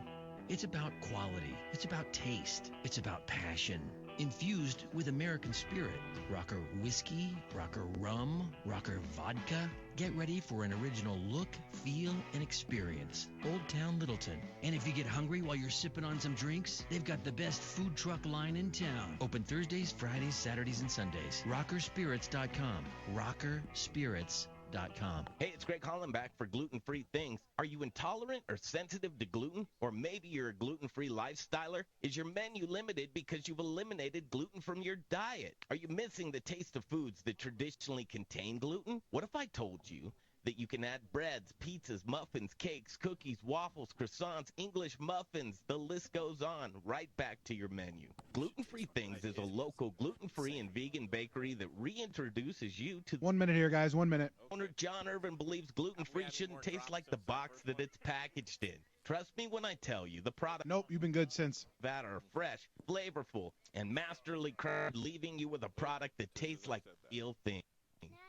It's about quality. It's about taste. It's about passion. Infused with American spirit. Rocker whiskey, rocker rum, rocker vodka. Get ready for an original look, feel, and experience. Old Town Littleton. And if you get hungry while you're sipping on some drinks, they've got the best food truck line in town. Open Thursdays, Fridays, Saturdays, and Sundays. Rockerspirits.com. Rockerspirits.com. Hey, it's Greg calling back for gluten-free things. Are you intolerant or sensitive to gluten? Or maybe you're a gluten-free lifestyler? Is your menu limited because you've eliminated gluten from your diet? Are you missing the taste of foods that traditionally contain gluten? What if I told you that you can add breads, pizzas, muffins, cakes, cookies, waffles, croissants, English muffins, the list goes on, right back to your menu. Gluten-Free Things is a local gluten-free and vegan bakery that reintroduces you to 1 minute here, guys. 1 minute. owner John Irvin believes gluten-free shouldn't taste like the box that it's packaged in. Trust me when I tell you, the product Nope, you've been good since. that are fresh, flavorful, and masterly crafted, leaving you with a product that tastes like real thing.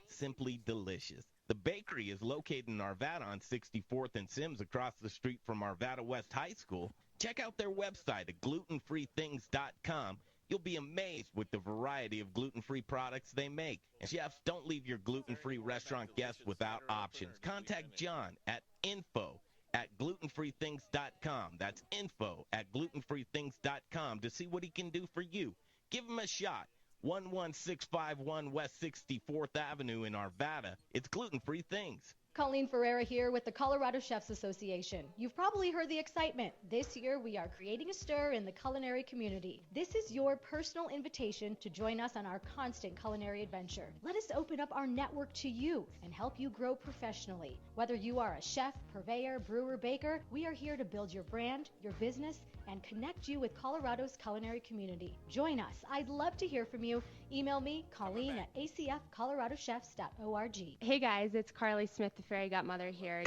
Simply delicious. The bakery is located in Arvada on 64th and Sims across the street from Arvada West High School. Check out their website at glutenfreethings.com. You'll be amazed with the variety of gluten-free products they make. And chefs, don't leave your gluten-free restaurant guests without options. Contact John at info@glutenfreethings.com. That's info@glutenfreethings.com to see what he can do for you. Give him a shot. 11651 West 64th Avenue in Arvada. It's Gluten-Free Things. Colleen Ferreira here with the Colorado Chefs Association. You've probably heard the excitement. This year we are creating a stir in the culinary community. This is your personal invitation to join us on our constant culinary adventure. Let us open up our network to you and help you grow professionally. Whether you are a chef, purveyor, brewer, baker, we are here to build your brand, your business, and connect you with Colorado's culinary community. Join us. I'd love to hear from you. Email me, Colleen at acfcoloradochefs.org. Hey guys, it's Carley Smith, the Fairy Gutmother here.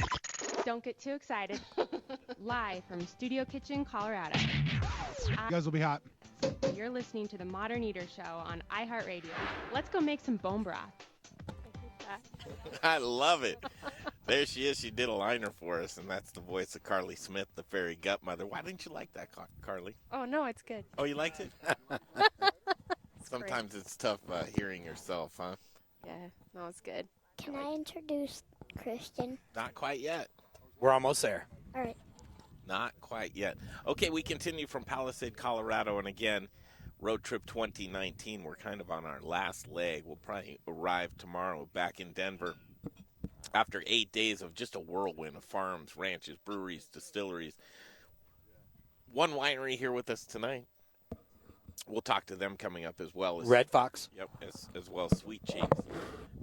Don't get too excited. Live from Studio Kitchen, Colorado. You guys will be hot. You're listening to the Modern Eater Show on iHeartRadio. Let's go make some bone broth. I love it. There she is. She did a liner for us, and that's the voice of Carley Smith, the Fairy Gutmother. Why didn't you like that, Carly? Oh, no, it's good. Oh, you liked it? Sometimes it's tough hearing yourself, huh? Yeah, no, it's good. Can I introduce Christian? Not quite yet. We're almost there. All right. Not quite yet. Okay, we continue from Palisade, Colorado, and again, Road Trip 2019. We're kind of on our last leg. We'll probably arrive tomorrow back in Denver after 8 days of just a whirlwind of farms, ranches, breweries, distilleries. One winery here with us tonight. We'll talk to them coming up as well. Red Fox. Yep, as well as Sweet Cheeks.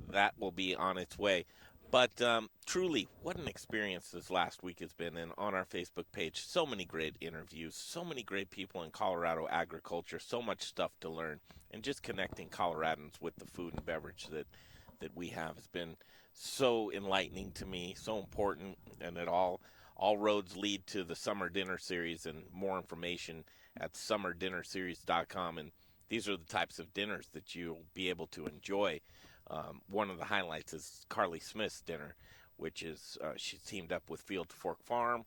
That will be on its way. But truly, what an experience this last week has been. And on our Facebook page, so many great interviews, so many great people in Colorado agriculture, so much stuff to learn. And just connecting Coloradans with the food and beverage that we have has been so enlightening to me, so important. And it all roads lead to the Summer Dinner Series, and more information at summerdinnerseries.com. And these are the types of dinners that you'll be able to enjoy. One of the highlights is Carley Smith's dinner, which is she's teamed up with Field to Fork Farm,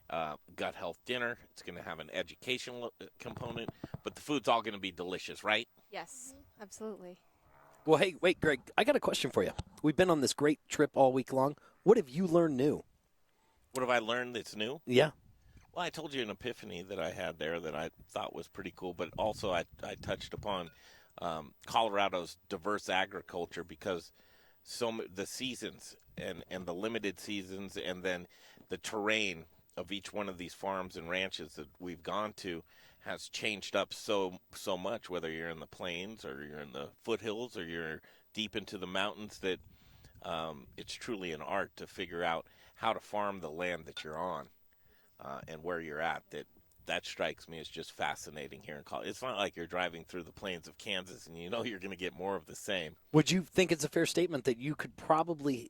gut health dinner. It's going to have an educational component, but the food's all going to be delicious, right? Yes, absolutely. Well, hey, wait, Greg, I got a question for you. We've been on this great trip all week long. What have you learned new? What have I learned that's new? Yeah. Well, I told you an epiphany that I had there that I thought was pretty cool, but also I touched upon Colorado's diverse agriculture because the seasons and the limited seasons and then the terrain of each one of these farms and ranches that we've gone to has changed up so much, whether you're in the plains or you're in the foothills or you're deep into the mountains, that it's truly an art to figure out how to farm the land that you're on and where you're at. That strikes me as just fascinating here in Colorado. It's not like you're driving through the plains of Kansas and you know you're going to get more of the same. Would you think it's a fair statement that you could probably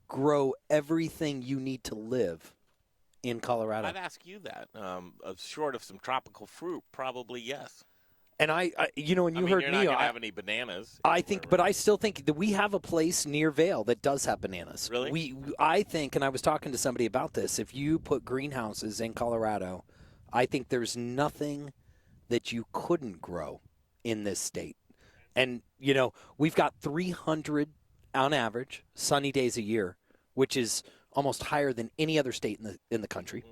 grow everything you need to live in Colorado? I'd ask you that. Short of some tropical fruit, probably yes. And I you know, when you I mean, heard you're me, not going to have any bananas. I think, but I still think that we have a place near Vail that does have bananas. Really? I think, and I was talking to somebody about this, if you put greenhouses in Colorado, I think there's nothing that you couldn't grow in this state. And, you know, we've got 300 on average sunny days a year, which is almost higher than any other state in the country.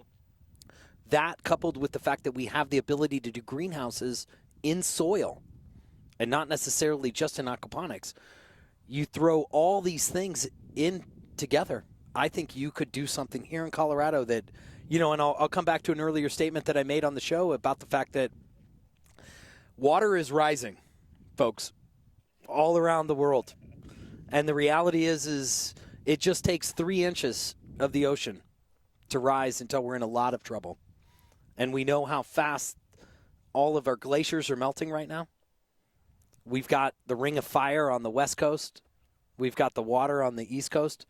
That, coupled with the fact that we have the ability to do greenhouses in soil and not necessarily just in aquaponics, you throw all these things in together. I think you could do something here in Colorado that, you know, and I'll come back to an earlier statement that I made on the show about the fact that water is rising, folks, all around the world. And the reality is it just takes 3 inches of the ocean to rise until we're in a lot of trouble. And we know how fast all of our glaciers are melting right now. We've got the Ring of Fire on the West Coast. We've got the water on the East Coast.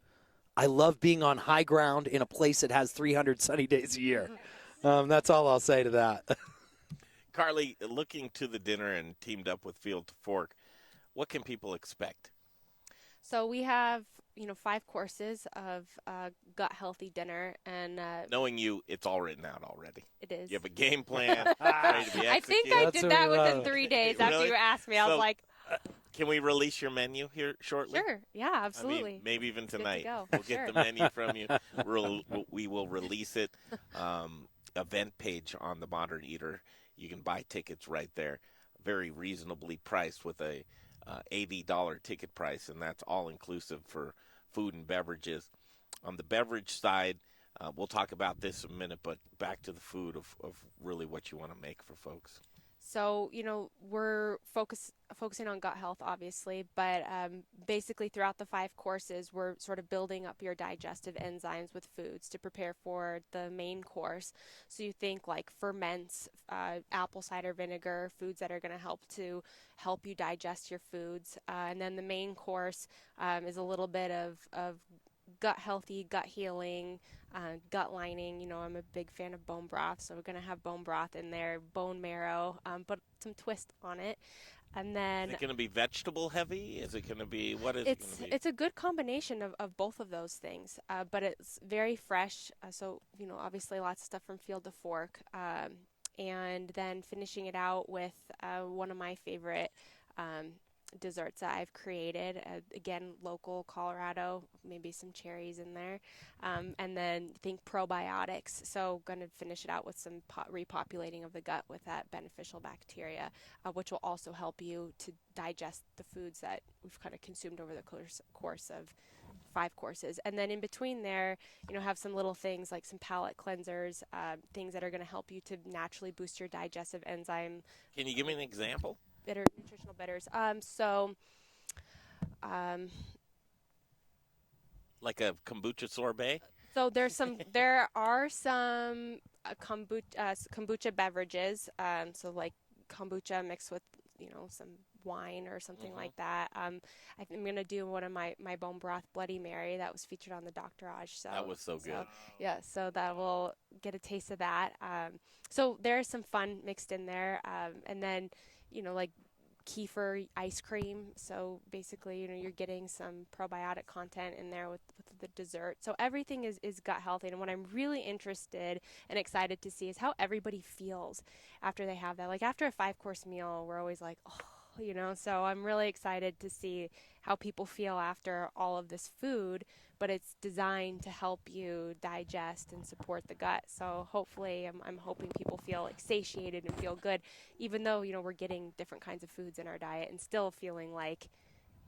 I love being on high ground in a place that has 300 sunny days a year. That's all I'll say to that. Carley, looking to the dinner and teamed up with Field to Fork, what can people expect? So we have, 5 courses of gut healthy dinner, and knowing you, it's all written out already. It is. You have a game plan ready to be executed. I think I did that within 3 days after Really? you asked me. I was like, can we release your menu here shortly? Sure. Yeah, absolutely. I mean, maybe even It's good to tonight. go. We'll Sure. get the menu from you. We will release it. Event page on the Modern Eater. You can buy tickets right there. Very reasonably priced with a $80 ticket price, and that's all inclusive for food and beverages. On the beverage side, we'll talk about this in a minute, but back to the food of really what you want to make for folks. So, we're focusing on gut health, obviously, but basically throughout the 5 courses, we're sort of building up your digestive enzymes with foods to prepare for the main course. So you think like ferments, apple cider vinegar, foods that are going to help you digest your foods. And then the main course is a little bit of gut healthy, gut healing, gut lining. I'm a big fan of bone broth, so we're going to have bone broth in there, bone marrow, but some twist on it. And then is it going to be vegetable heavy? Is it going to be, what is it going to be? It's a good combination of both of those things, but it's very fresh. So, obviously lots of stuff from Field to Fork. And then finishing it out with one of my favorite desserts that I've created. Again, local Colorado, maybe some cherries in there. And then think probiotics. So going to finish it out with some repopulating of the gut with that beneficial bacteria, which will also help you to digest the foods that we've kind of consumed over the course of 5 courses. And then in between there, have some little things like some palate cleansers, things that are going to help you to naturally boost your digestive enzyme. Can you give me an example? Nutritional bitters. Like a kombucha sorbet? So there are some kombucha beverages. So like kombucha mixed with, some wine or something like that. I'm going to do one of my bone broth Bloody Mary that was featured on the Doctorage. So that was so good. So that will get a taste of that. So there's some fun mixed in there. And then, like kefir ice cream. So basically, you're getting some probiotic content in there with the dessert. So everything is gut healthy. And what I'm really interested and excited to see is how everybody feels after they have that. Like after a 5-course meal, we're always like, oh, you know, so I'm really excited to see how people feel after all of this food, but it's designed to help you digest and support the gut. So hopefully I'm hoping people feel like satiated and feel good, even though, you know, we're getting different kinds of foods in our diet and still feeling like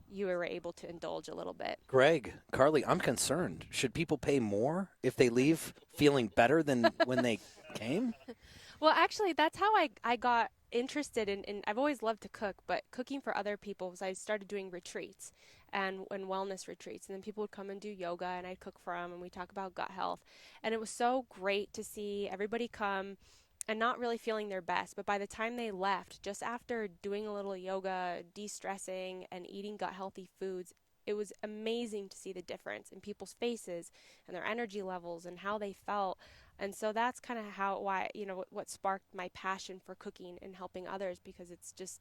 you were able to indulge a little bit. Greg, Carley, I'm concerned. Should people pay more if they leave feeling better than when they came? Well, actually, that's how I got interested in I've always loved to cook, but cooking for other people was I started doing retreats and wellness retreats. And then people would come and do yoga, and I'd cook for them, and we talk about gut health. And it was so great to see everybody come and not really feeling their best. But by the time they left, just after doing a little yoga, de-stressing, and eating gut-healthy foods, it was amazing to see the difference in people's faces and their energy levels and how they felt. And so that's kind of why, you know, what sparked my passion for cooking and helping others, because it's just,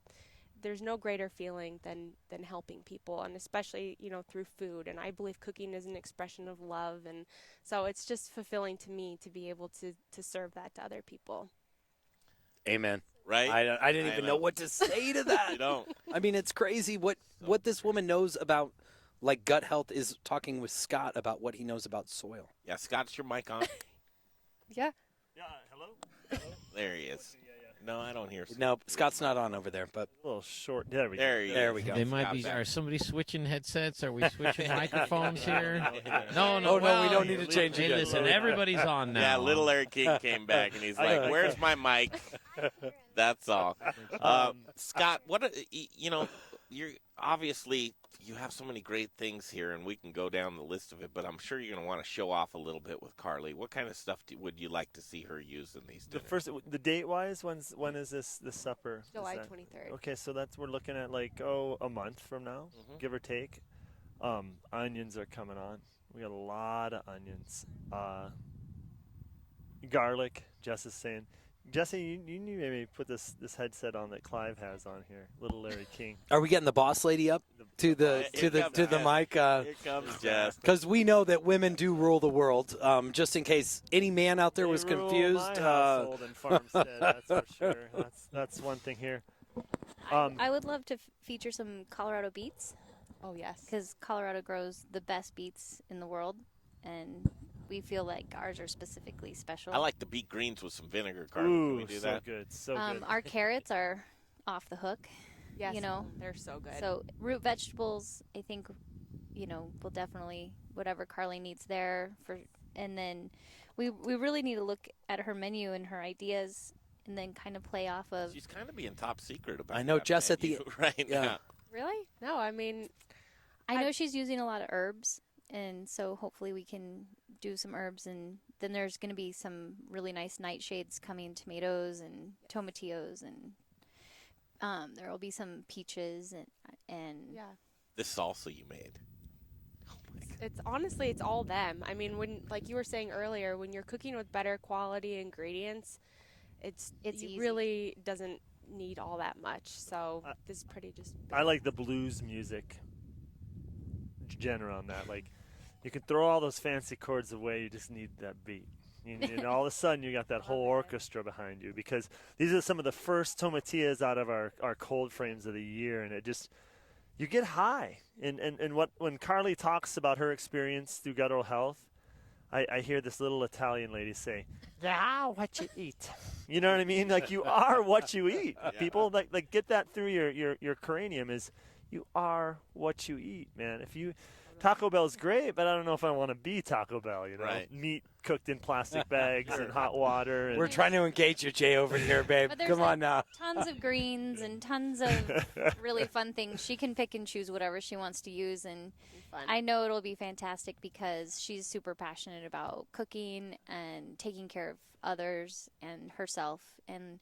there's no greater feeling than helping people, and especially, you know, through food. And I believe cooking is an expression of love, and so it's just fulfilling to me to be able to serve that to other people. Amen. Right? I didn't even know what to say to that. You don't. I mean, it's crazy what this woman knows about, like, gut health is talking with Scott about what he knows about soil. Yeah, Scott's your mic on? Yeah. Yeah, hello? There he is. No, I don't hear. No, Scott's not on over there, but a little short. There we go. There we go. They might be. Are somebody switching headsets? Are we switching microphones here? No, No. we don't need to change Hey, again. listen, everybody's on now. Yeah, little Larry King came back, and he's like, "Where's my mic?" That's all. Scott, you know, you're obviously you have so many great things here, and we can go down the list of it. But I'm sure you're going to want to show off a little bit with Carley. What kind of stuff would you like to see her use in these dinners? The date wise, when is this supper? July 23rd. Okay, so we're looking at like a month from now, give or take. Onions are coming on. We got a lot of onions. Garlic. Jess is saying. Jesse, you need to maybe put this headset on that Clive has on here, little Larry King. Are we getting the boss lady up to the mic? Here comes Jess. Because we know that women do rule the world. Just in case any man out there was confused. My household and farmstead, that's for sure. That's one thing here. I would love to feature some Colorado beets. Oh yes, because Colorado grows the best beets in the world, and we feel like ours are specifically special. I like the beet greens with some vinegar, Carley. Ooh, Can we do that? Good, so good. Our carrots are off the hook. Yes, you know, they're so good. So root vegetables, I think, you know, will definitely whatever Carley needs there for, and then we really need to look at her menu and her ideas, and then kind of play off of. She's kind of being top secret about. I know that Jess menu right now. Really? No, I mean, I know she's using a lot of herbs, and so hopefully we can do some herbs, and then there's going to be some really nice nightshades coming, tomatoes and tomatillos, and there will be some peaches and yeah. This salsa you made. It's honestly, it's all them. I mean, when, like you were saying earlier, when you're cooking with better quality ingredients, it's easy. Really doesn't need all that much. So this is pretty just. I like the blues music genre on that. Like, you can throw all those fancy chords away. You just need that beat. And all of a sudden, you got that whole orchestra behind you, because these are some of the first tomatillas out of our cold frames of the year, and it just, you get high. And when Carley talks about her experience through guttural health, I hear this little Italian lady say, "Thou what you eat." You know what I mean? Like, you are what you eat. Yeah. People like get that through your cranium, is you are what you eat, man. If you Taco Bell's great, but I don't know if I want to be Taco Bell, you know. Right. Meat cooked in plastic bags and hot water. And We're trying to engage you, Jay, over here, babe. But there's Come like on now. tons of greens and tons of really fun things. She can pick and choose whatever she wants to use, and I know it'll be fantastic because she's super passionate about cooking and taking care of others and herself, and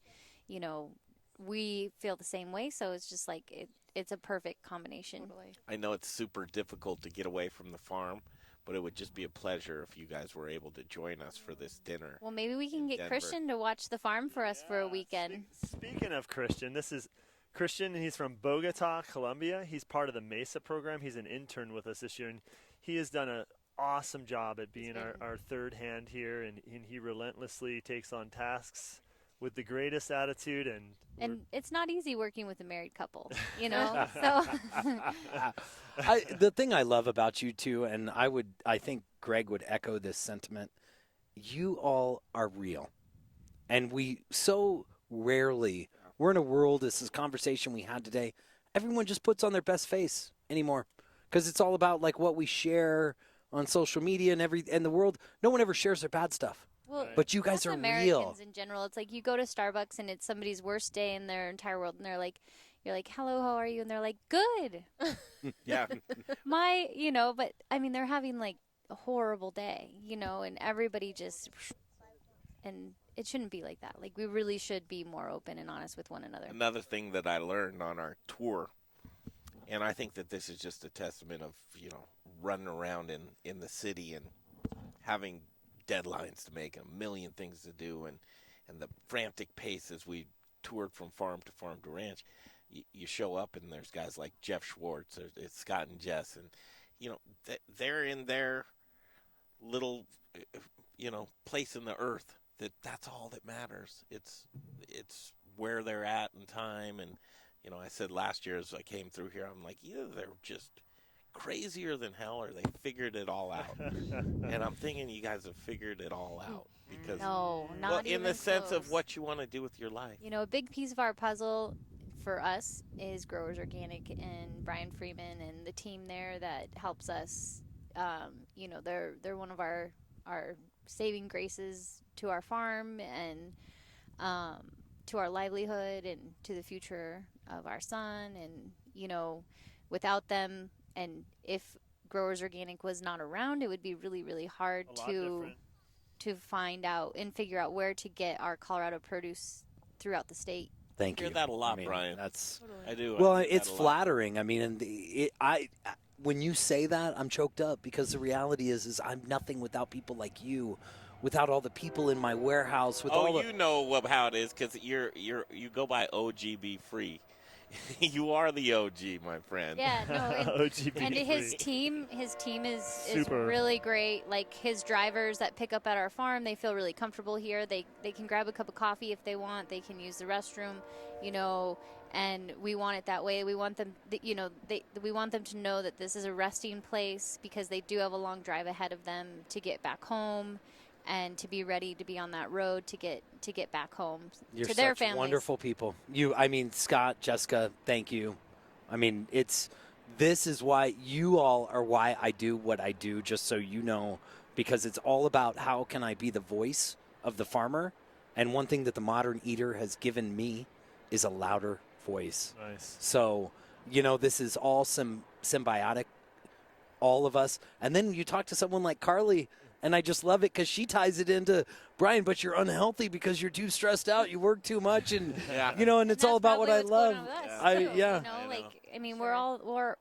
you know, we feel the same way, so it's just like it's a perfect combination. Totally. I know it's super difficult to get away from the farm, but it would just be a pleasure if you guys were able to join us for this dinner. Well, maybe we can get Denver. Christian to watch the farm for us for a weekend. Speaking of Christian, this is Christian. He's from Bogota, Colombia. He's part of the MESA program. He's an intern with us this year, and he has done an awesome job at being our third hand here, and he relentlessly takes on tasks with the greatest attitude, and it's not easy working with a married couple, you know. So the thing I love about you two, and I think Greg would echo this sentiment. You all are real, and we so rarely. We're in a world. This is a conversation we had today. Everyone just puts on their best face anymore, because it's all about like what we share on social media and the world. No one ever shares their bad stuff. Well, but you guys that's are Americans real. in general. It's like you go to Starbucks and it's somebody's worst day in their entire world, and you're like, hello, how are you? And they're like, good. Yeah. But I mean, they're having like a horrible day, and everybody just, and it shouldn't be like that. Like, we really should be more open and honest with one another. Another thing that I learned on our tour, and I think that this is just a testament of, running around in the city and having deadlines to make, a million things to do, and the frantic pace as we toured from farm to ranch. You show up and there's guys like Jeff Schwartz, or it's Scott and Jess, and they're in their little place in the earth. That's all that matters. It's where they're at in time. And I said last year as I came through here, I'm like, either they're just crazier than hell or they figured it all out. And I'm thinking you guys have figured it all out, because No, not even in the sense close. of what you want to do with your life. A big piece of our puzzle for us is Growers Organic and Brian Freeman and the team there that helps us. They're one of our saving graces to our farm and to our livelihood and to the future of our son. And without them, and if Growers Organic was not around, it would be really, really hard to find out and figure out where to get our Colorado produce throughout the state. Thank you. I hear that a lot, I mean, Brian. I do. Well, I hear it's that a lot. flattering. I mean, when you say that, I'm choked up, because the reality is I'm nothing without people like you, without all the people in my warehouse. With all know how it is, because you go by OGB Free. You are the OG, my friend. Yeah, no, and his team is Super. really great. Like, his drivers that pick up at our farm, they feel really comfortable here. They can grab a cup of coffee if they want. They can use the restroom, and we want it that way. We want them, we want them to know that this is a resting place, because they do have a long drive ahead of them to get back home and to be ready to be on that road to get back home to their families. Wonderful people. Scott, Jessica, thank you. I mean, this is why you all are why I do what I do, just so you know, because it's all about how can I be the voice of the farmer. And one thing that the Modern Eater has given me is a louder voice. Nice. So, this is all symbiotic, all of us. And then you talk to someone like Carley, and I just love it because she ties it into, Brian, but you're unhealthy because you're too stressed out. You work too much, and and it's all about what I love.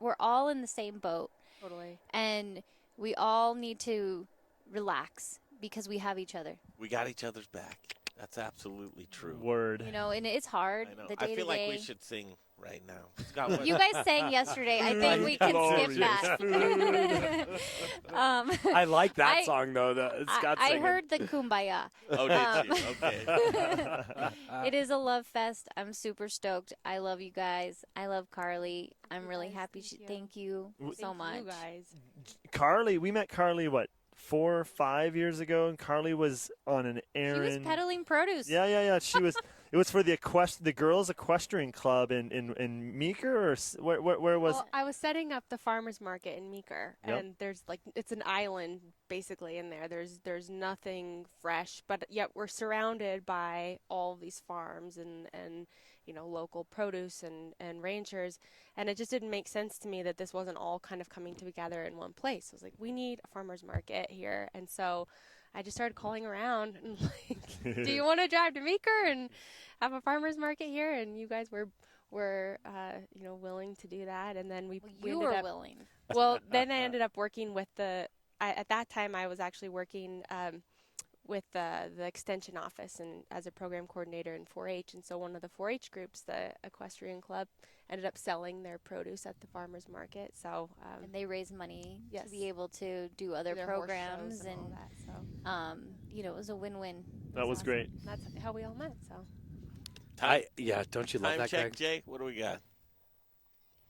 We're all in the same boat. Totally. And we all need to relax because we have each other. We got each other's back. That's absolutely true. Word. And it's hard. I know. The day I feel to day. like we should sing right now. Scott, You guys sang yesterday. I think we can skip that. I like that song, though. I heard the Kumbaya. Oh, did you? Okay. It is a love fest. I'm super stoked. I love you guys. I love Carley. I'm really happy. Thank you so much. You guys. Carley, we met Carley, 4 or 5 years ago, and Carley was on an errand. She was peddling produce. Yeah. She was. It was for the girls' equestrian club in Meeker, or where was? Well, I was setting up the farmers market in Meeker, Yep. and there's it's an island basically in there. There's nothing fresh, but yet we're surrounded by all these farms and local produce and ranchers, and it just didn't make sense to me that this wasn't all kind of coming together in one place. I was like, we need a farmers market here, and so I just started calling around and do you want to drive to Meeker and have a farmers market here? And you guys were willing to do that, and then we you ended were up, willing. Well, then I ended up working with at that time I was actually working with the extension office and as a program coordinator in 4-H, and so one of the 4-H groups, the equestrian club, ended up selling their produce at the farmers market. So and they raise money yes. to be able to do other Their horse programs shows and all that. So it was a win-win. That was awesome. great. That's how we all met. So. Don't you love Time that, check, Greg? Jay. What do we got?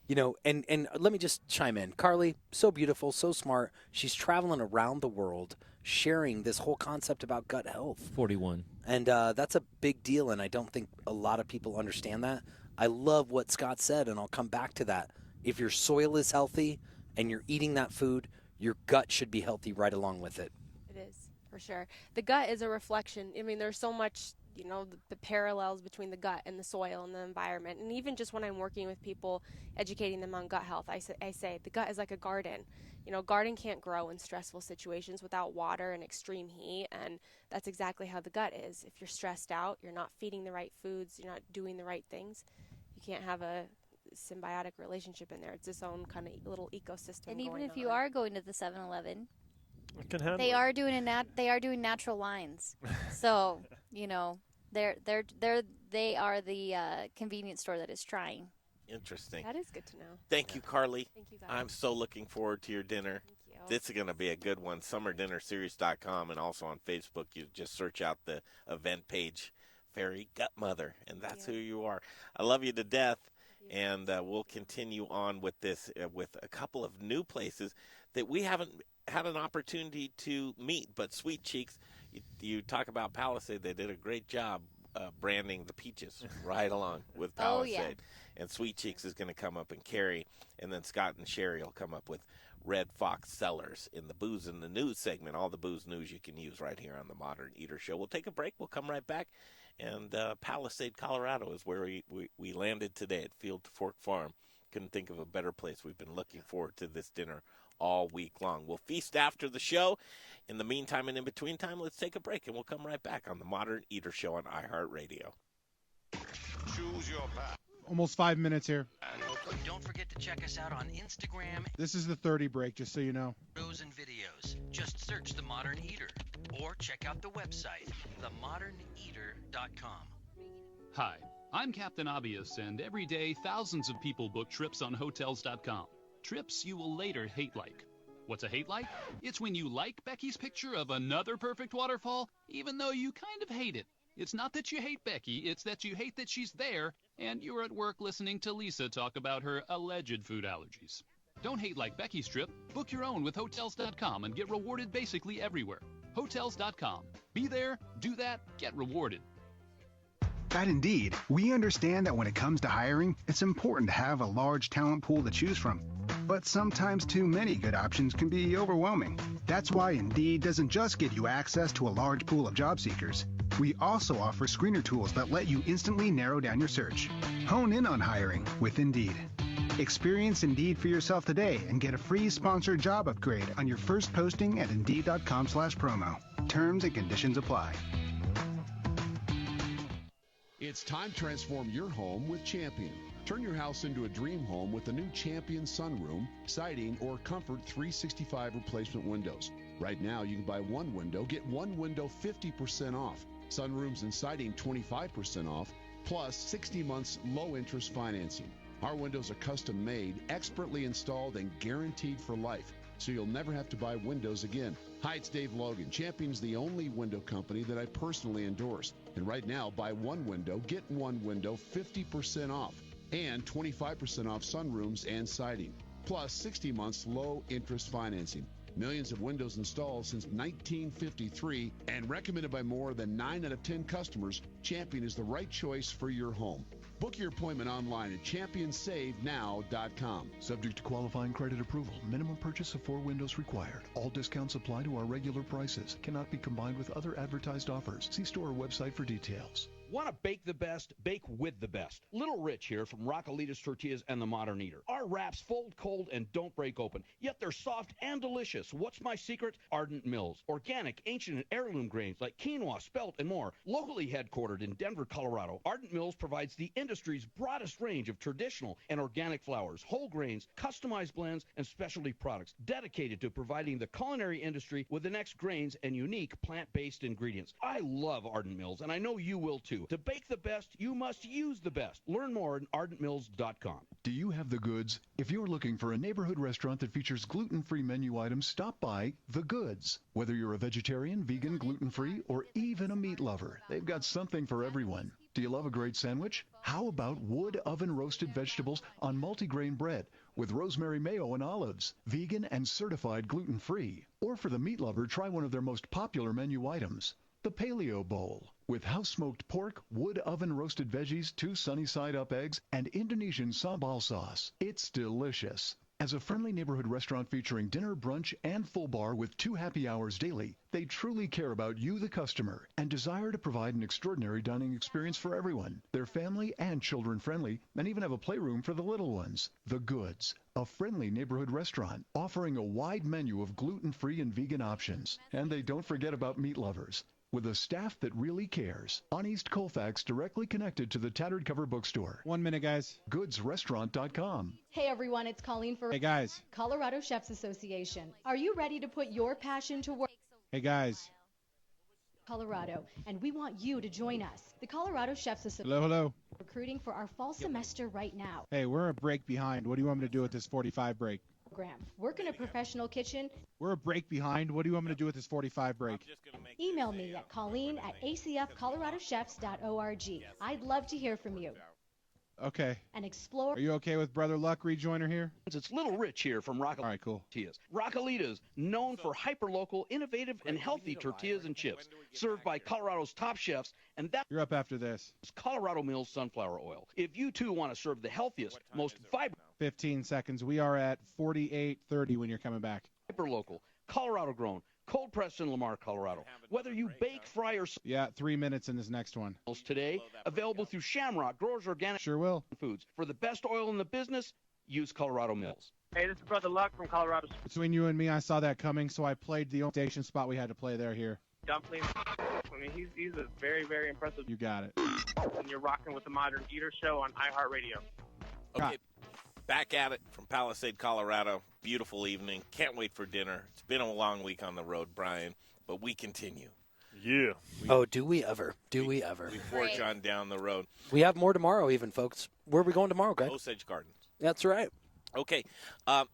You know, and let me just chime in. Carley, so beautiful, so smart. She's traveling around the world sharing this whole concept about gut health. 41. And that's a big deal, and I don't think a lot of people understand that. I love what Scott said, and I'll come back to that. If your soil is healthy and you're eating that food, your gut should be healthy right along with it. It is, for sure. The gut is a reflection. I mean, there's so much, the parallels between the gut and the soil and the environment. And even just when I'm working with people, educating them on gut health, I say the gut is like a garden. Garden can't grow in stressful situations without water and extreme heat. And that's exactly how the gut is. If you're stressed out, you're not feeding the right foods, you're not doing the right things, you can't have a symbiotic relationship in there. It's its own kind of little ecosystem. And even if on. you are going to the 7-Eleven, they are doing natural lines. So they are the convenience store that is trying. Interesting. That is good to know. Thank you, Carley. Thank you, guys. I'm so looking forward to your dinner. Thank you. This is going to be a good one. SummerDinnerSeries.com, and also on Facebook. You just search out the event page, Fairy Gutmother, and that's who you are. I love you to death, and we'll continue on with this with a couple of new places that we haven't had an opportunity to meet. But Sweet Cheeks, you talk about Palisade. They did a great job branding the peaches right along with Palisade. Oh, yeah. And Sweet Cheeks is going to come up and carry, and then Scott and Sherry will come up with Red Fox Cellars in the Booze in the News segment. All the booze news you can use right here on the Modern Eater Show. We'll take a break. We'll come right back. And Palisade, Colorado is where we landed today at Field to Fork Farm. Couldn't think of a better place. We've been looking forward to this dinner all week long. We'll feast after the show. In the meantime and in between time, let's take a break, and we'll come right back on the Modern Eater Show on iHeartRadio. Choose your path. Almost 5 minutes here. Don't forget to check us out on Instagram. This is the 30 break, just so you know. Photos and videos. Just search The Modern Eater. Or check out the website, themoderneater.com. Hi, I'm Captain Obvious, and every day thousands of people book trips on Hotels.com. Trips you will later hate like. What's a hate like? It's when you like Becky's picture of another perfect waterfall, even though you kind of hate it. It's not that you hate Becky, it's that you hate that she's there, and you're at work listening to Lisa talk about her alleged food allergies. Don't hate like Becky's trip. Book your own with Hotels.com and get rewarded basically everywhere. Hotels.com. Be there, do that, get rewarded. At Indeed, we understand that when it comes to hiring, it's important to have a large talent pool to choose from. But sometimes too many good options can be overwhelming. That's why Indeed doesn't just give you access to a large pool of job seekers. We also offer screener tools that let you instantly narrow down your search. Hone in on hiring with Indeed. Experience Indeed for yourself today and get a free sponsored job upgrade on your first posting at Indeed.com/promo. Terms and conditions apply. It's time to transform your home with Champion. Turn your house into a dream home with the new Champion sunroom, siding, or Comfort 365 replacement windows. Right now, you can buy one window, get one window 50% off. Sunrooms and siding 25% off, plus 60 months low-interest financing. Our windows are custom-made, expertly installed, and guaranteed for life, so you'll never have to buy windows again. Hi, it's Dave Logan. Champion's the only window company that I personally endorse. And right now, buy one window, get one window 50% off, and 25% off sunrooms and siding, plus 60 months low-interest financing. Millions of windows installed since 1953 and recommended by more than 9 out of 10 customers, Champion is the right choice for your home. Book your appointment online at championsavenow.com. Subject to qualifying credit approval. Minimum purchase of 4 windows required. All discounts apply to our regular prices. Cannot be combined with other advertised offers. See store or website for details. Want to bake the best? Bake with the best. Little Rich here from Raquelitas Tortillas and the Modern Eater. Our wraps fold cold and don't break open, yet they're soft and delicious. What's my secret? Ardent Mills. Organic, ancient, and heirloom grains like quinoa, spelt, and more. Locally headquartered in Denver, Colorado, Ardent Mills provides the industry's broadest range of traditional and organic flours, whole grains, customized blends, and specialty products dedicated to providing the culinary industry with the next grains and unique plant-based ingredients. I love Ardent Mills, and I know you will too. do. To bake the best, you must use the best. Learn more at ardentmills.com. Do you have the goods? If you're looking for a neighborhood restaurant that features gluten-free menu items, stop by The Goods. Whether you're a vegetarian, vegan, gluten-free, or even a meat lover, they've got something for everyone. Do you love a great sandwich? How about wood oven roasted vegetables on multigrain bread with rosemary mayo and olives, vegan and certified gluten-free? Or for the meat lover, try one of their most popular menu items, the Paleo Bowl, with house-smoked pork, wood oven roasted veggies, 2 sunny-side-up eggs, and Indonesian sambal sauce. It's delicious. As a friendly neighborhood restaurant featuring dinner, brunch, and full bar with 2 happy hours daily, they truly care about you, the customer, and desire to provide an extraordinary dining experience for everyone. They're family and children-friendly, and even have a playroom for the little ones. The Goods, a friendly neighborhood restaurant offering a wide menu of gluten-free and vegan options. And they don't forget about meat lovers, with a staff that really cares. On East Colfax, directly connected to the Tattered Cover Bookstore. 1 minute, guys. Goodsrestaurant.com. Hey everyone, it's Colleen for Hey, guys. Colorado Chefs Association. Are you ready to put your passion to work? Hey, guys. Colorado, and we want you to join us. The Colorado Chefs Association. Hello. Recruiting for our fall semester right now. Hey, we're a break behind. What do you want me to do with this 45 break? Program. Work in a professional kitchen. We're a break behind. What do you want me to do with this 45 break? Email me at colleen@acfcoloradocefs.org. I'd love to hear from you. Okay. And explore. Are you okay with Brother Luck rejoiner here? It's Little Rich here from Rock. All right, cool. Rockalita's, known for hyper-local, innovative, and healthy tortillas and chips, served by Colorado's top chefs, and that's You're up after this. Colorado Mills sunflower oil. If you too want to serve the healthiest, most vibrant, 15 seconds. We are at 48:30 when you're coming back. hyper-local, Colorado-grown, cold-pressed in Lamar, Colorado. Whether you bake, fry, or Yeah, 3 minutes in this next one. today, available through Shamrock Growers Organic Sure will. Foods. For the best oil in the business, use Colorado Mills. Hey, this is Brother Luck from Colorado. Between you and me, I saw that coming, so I played the only station spot we had to play there here. Dumpling. I mean, he's a very, very impressive. You got it. And you're rocking with the Modern Eater Show on iHeartRadio. Okay, back at it from Palisade, Colorado. Beautiful evening. Can't wait for dinner. It's been a long week on the road, Brian, but we continue. Yeah. Oh, do we ever? Do we ever? We forge on down the road. We have more tomorrow even, folks. Where are we going tomorrow, Greg? Osage Gardens. That's right. Okay,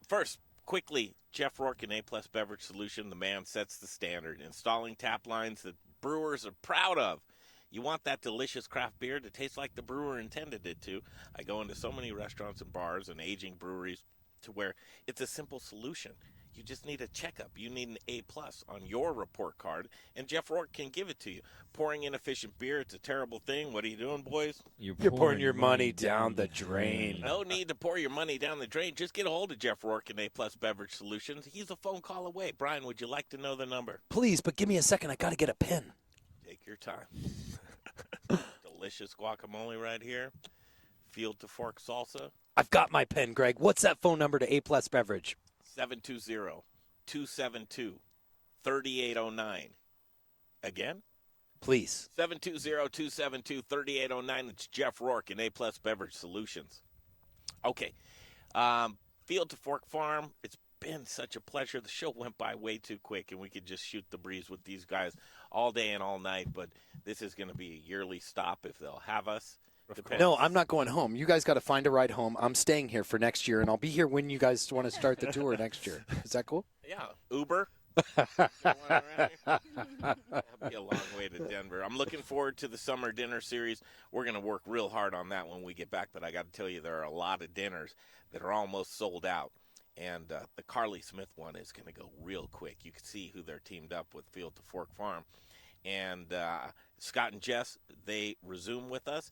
first, quickly, Jeff Rourke and A-Plus Beverage Solution, the man sets the standard, installing tap lines that brewers are proud of. You want that delicious craft beer to taste like the brewer intended it to. I go into so many restaurants and bars and aging breweries to where it's a simple solution. You just need a checkup. You need an A-plus on your report card, and Jeff Rourke can give it to you. Pouring inefficient beer, it's a terrible thing. What are you doing, boys? You're pouring your money down the drain. No need to pour your money down the drain. Just get a hold of Jeff Rourke and A-plus Beverage Solutions. He's a phone call away. Brian, would you like to know the number? Please, but give me a second. I got to get a pen. Take your time. Delicious guacamole right here. Field to fork salsa. I've got my pen, Greg. What's that phone number to A-plus Beverage? 720-272-3809. Again? Please. 720-272-3809. It's Jeff Rourke and A-Plus Beverage Solutions. Okay. Field to Fork Farm. It's been such a pleasure. The show went by way too quick, and we could just shoot the breeze with these guys all day and all night, but this is going to be a yearly stop if they'll have us. No, I'm not going home. You guys got to find a ride home. I'm staying here for next year, and I'll be here when you guys want to start the tour next year. Is that cool? Yeah. Uber. That'll be a long way to Denver. I'm looking forward to the summer dinner series. We're going to work real hard on that when we get back, but I got to tell you, there are a lot of dinners that are almost sold out. And the Carley Smith one is going to go real quick. You can see who they're teamed up with, Field to Fork Farm. And Scott and Jess, they resume with us.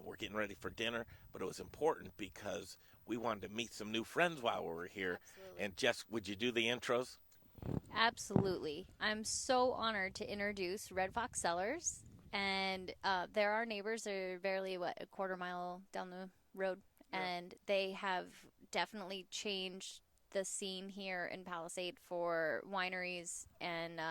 We're getting ready for dinner, but it was important because we wanted to meet some new friends while we were here. Absolutely. And Jess, would you do the intros? Absolutely. I'm so honored to introduce Red Fox Cellars. And they're our neighbors. They're barely, a quarter mile down the road. Yeah. And they have definitely changed the scene here in Palisade for wineries. And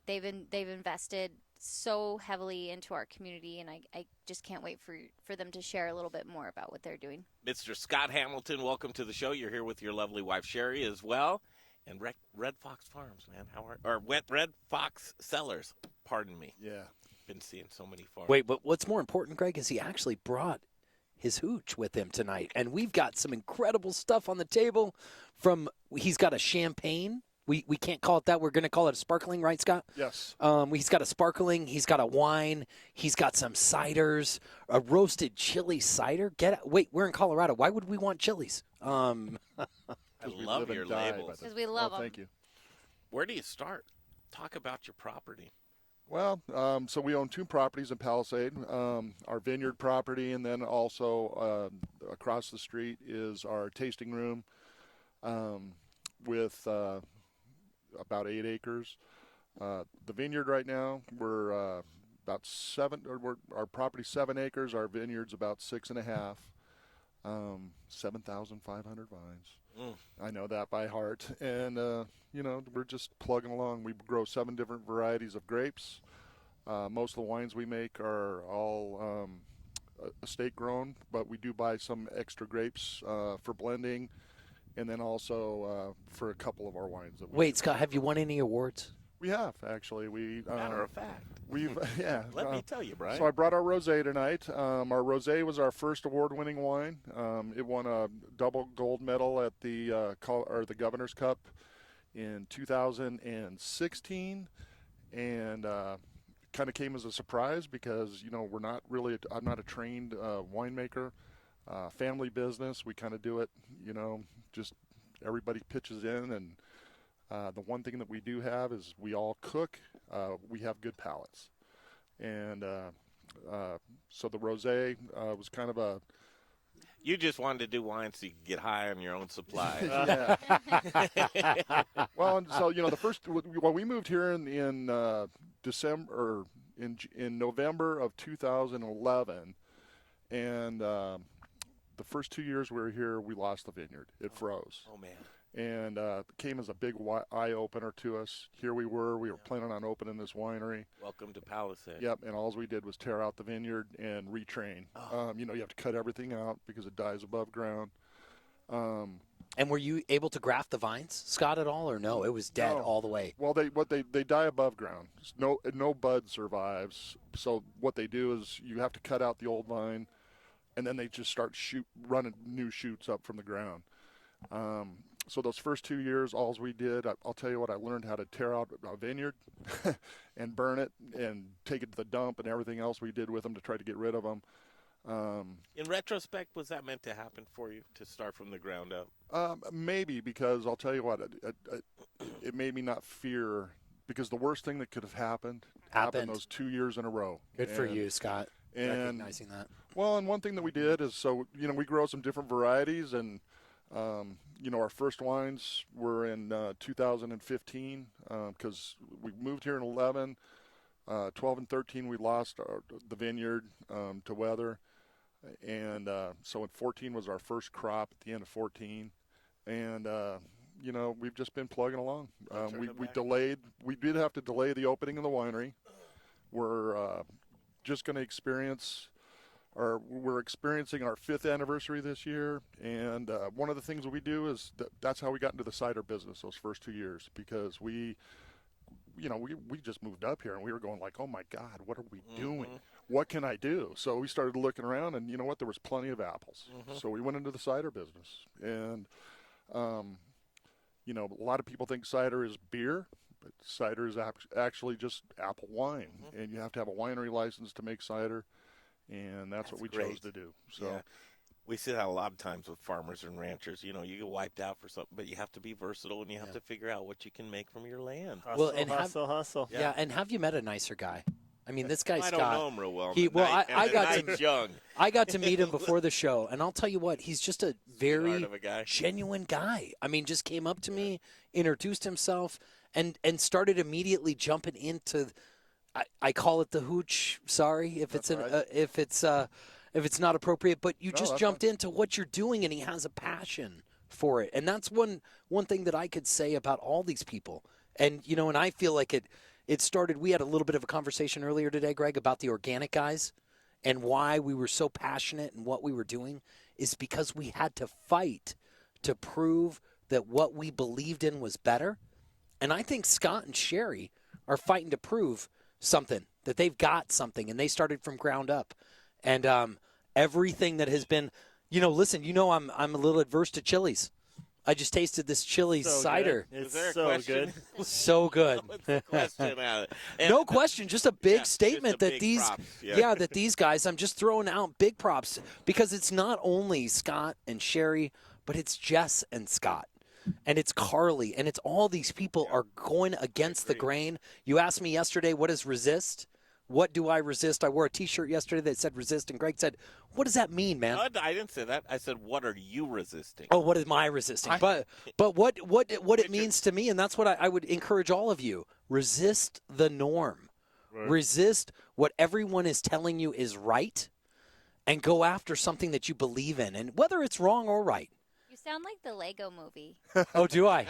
they've invested so heavily into our community, and I just can't wait for them to share a little bit more about what they're doing. Mr. Scott Hamilton, welcome to the show. You're here with your lovely wife Sherry as well, and Red Fox Farms, man. Red Fox Cellars. Pardon me. Yeah. been seeing so many farms. Wait, but what's more important, Greg, is he actually brought his hooch with him tonight. And we've got some incredible stuff on the table. He's got a champagne. We can't call it that. We're going to call it a sparkling, right, Scott? Yes. He's got a sparkling. He's got a wine. He's got some ciders, a roasted chili cider. Wait, we're in Colorado. Why would we want chilies? I love your labels. Because we love them. Thank you. Where do you start? Talk about your property. Well, so we own 2 properties in Palisade, our vineyard property, and then also across the street is our tasting room with about 8 acres. The vineyard right now, we're about 7, our property's 7 acres, our vineyard's about 6.5, 7,500 vines. I know that by heart. And, we're just plugging along. We grow 7 different varieties of grapes. Most of the wines we make are all estate grown, but we do buy some extra grapes for blending, and then also for a couple of our wines. Wait, Scott, have you won any awards? We have, actually. Matter of fact. Yeah. Let me tell you, Brian. So I brought our rosé tonight. Our rosé was our first award-winning wine. It won a double gold medal at the Governor's Cup in 2016, and kind of came as a surprise because I'm not a trained winemaker. Family business. We kind of do it, just everybody pitches in, and the one thing that we do have is we all cook. We have good palates, and so the rosé was kind of a. You just wanted to do wine so you could get high on your own supply. Well, and so we moved here in December or in November of 2011, and the first 2 years we were here, we lost the vineyard. It froze. Oh man. And it came as a big eye-opener to us. Here we were planning on opening this winery. Welcome to Palisade. Yep, and all we did was tear out the vineyard and retrain. You have to cut everything out because it dies above ground. And were you able to graft the vines, Scott, at all, or no? It was dead all the way. Well, they die above ground. No bud survives. So what they do is you have to cut out the old vine, and then they just start running new shoots up from the ground. So those first 2 years, all we did, I'll tell you what, I learned how to tear out a vineyard and burn it and take it to the dump and everything else we did with them to try to get rid of them. In retrospect, was that meant to happen for you, to start from the ground up? Maybe, because I'll tell you what, it made me not fear, because the worst thing that could have happened those 2 years in a row. Good for you, Scott, recognizing that. Well, and one thing that we did is, we grow some different varieties, and our first wines were in 2015 because we moved here in 11. 12 and 13, we lost the vineyard to weather. And so in 14 was our first crop at the end of 14. And, we've just been plugging along. We did have to delay the opening of the winery. We're just going to we're experiencing our 5th anniversary this year, and one of the things that we do is that's how we got into the cider business those first 2 years, because we just moved up here and we were going like, oh my God, what are we doing? What can I do? So we started looking around, and you know what? There was plenty of apples. So we went into the cider business, and a lot of people think cider is beer, but cider is actually just apple wine, and you have to have a winery license to make cider. And that's what we chose to do. So we see that a lot of times with farmers and ranchers. You get wiped out for something, but you have to be versatile, and you have to figure out what you can make from your land. Hustle. Yeah, and have you met a nicer guy? I mean, this guy Scott. I don't know him real well. I got to meet him before the show, and I'll tell you what, he's just a very genuine guy. I mean, just came up to me, introduced himself, and started immediately jumping into. I call it the hooch. Sorry if it's not appropriate, but you just jumped into what you're doing, and he has a passion for it, and that's one thing that I could say about all these people. And and I feel like it started. We had a little bit of a conversation earlier today, Greg, about the organic guys, and why we were so passionate in what we were doing is because we had to fight to prove that what we believed in was better. And I think Scott and Sherry are fighting to prove something that they've got something, and they started from ground up. And everything that has been, listen, I'm a little adverse to chilies. I just tasted this chili cider. Good. It's Is there a so question? good. So good. What's the question? No question, just a big statement just a that big these, props, that these guys, I'm just throwing out big props because it's not only Scott and Sherry, but it's Jess and Scott. And it's Carley, and it's all these people are going against the grain. You asked me yesterday, what is resist? What do I resist? I wore a T-shirt yesterday that said resist, and Greg said, what does that mean, man? I didn't say that. I said, what are you resisting? Oh, what is my resisting? But what it means to me, and that's what I would encourage all of you, resist the norm. Right. Resist what everyone is telling you is right, and go after something that you believe in, and whether it's wrong or right. You sound like the Lego movie. Oh, do I?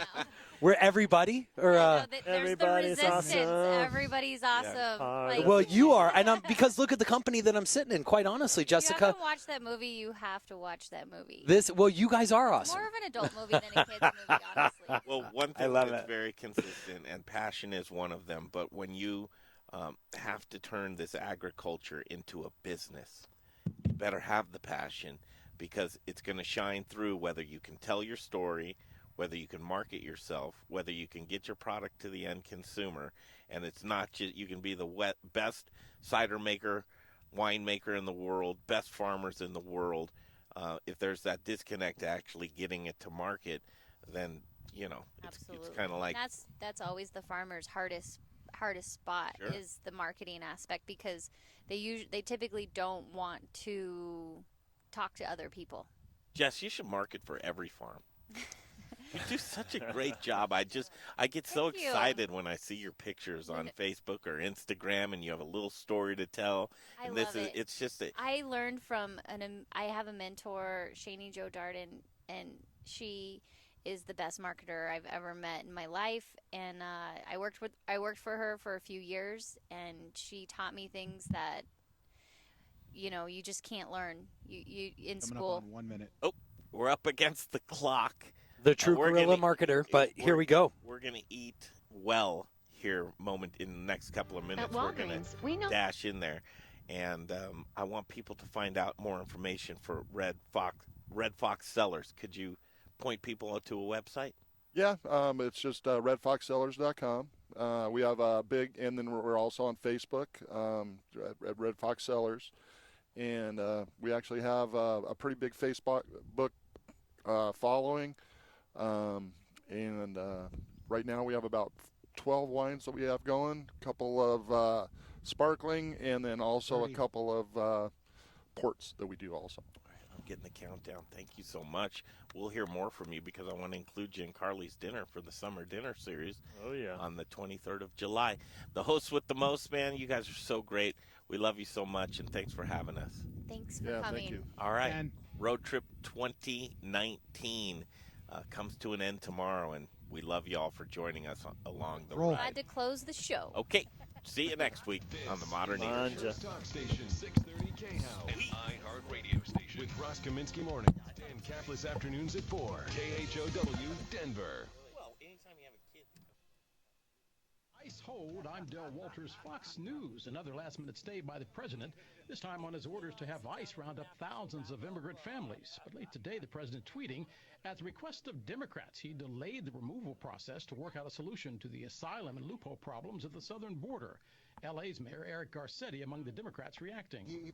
Where everybody? Or there's everybody's the resistance. awesome. Everybody's awesome. well, you are, and because look at the company that I'm sitting in. Quite honestly, If you Jessica. haven't watched that movie, you have to watch that movie. You guys are awesome. More of an adult movie than a kids movie, honestly. Well, one thing that's very consistent, and passion is one of them, but when you have to turn this agriculture into a business, you better have the passion, because it's going to shine through whether you can tell your story, whether you can market yourself, whether you can get your product to the end consumer. And it's not just you can be the best cider maker, winemaker in the world, best farmers in the world. If there's that disconnect to actually getting it to market, then, it's kind of like... That's always the farmer's hardest spot. Sure. Is the marketing aspect, because they typically don't want to talk to other people. Jess, you should market for every farm. You do such a great job. I get so excited when I see your pictures on Facebook or Instagram, and you have a little story to tell. I and love it. It's just I learned from I have a mentor, Shani Jo Darden, and she is the best marketer I've ever met in my life. And I worked for her for a few years, and she taught me things that you just can't learn you in Coming school. Up on 1 minute. Oh, we're up against the clock. The true guerrilla marketer, but here we go. We're going to eat well here in the next couple of minutes. We're going to dash in there. And I want people to find out more information for Red Fox Cellars. Could you point people to a website? Yeah, it's just redfoxcellars.com. We have a big, and then we're also on Facebook at Red Fox Cellars. And we actually have a pretty big Facebook following. And right now we have about 12 wines that we have going, a couple of sparkling, and then also a couple of ports that we do also. I'm getting the countdown. Thank you so much. We'll hear more from you because I want to include you in Carley's dinner for the summer dinner series. Oh, yeah. On the 23rd of July. The hosts with the most, man, you guys are so great. We love you so much, and thanks for having us. Thanks for coming. Thank you. All right. And Road Trip 2019 comes to an end tomorrow, and we love you all for joining us along the ride. Glad to close the show. Okay. See you next week on the Modern Eater. Talk station 630 K-House. The iHeart radio station. With Ross Kaminsky mornings and Capless afternoons at 4. KHOW Denver. Well, anytime you have a kid. Ice hold, I'm Del Walters, Fox News. Another last-minute stay by the president, this time on his orders to have ICE round up thousands of immigrant families. But late today, the president tweeting, at the request of Democrats, he delayed the removal process to work out a solution to the asylum and loophole problems at the southern border. L.A.'s Mayor Eric Garcetti among the Democrats reacting.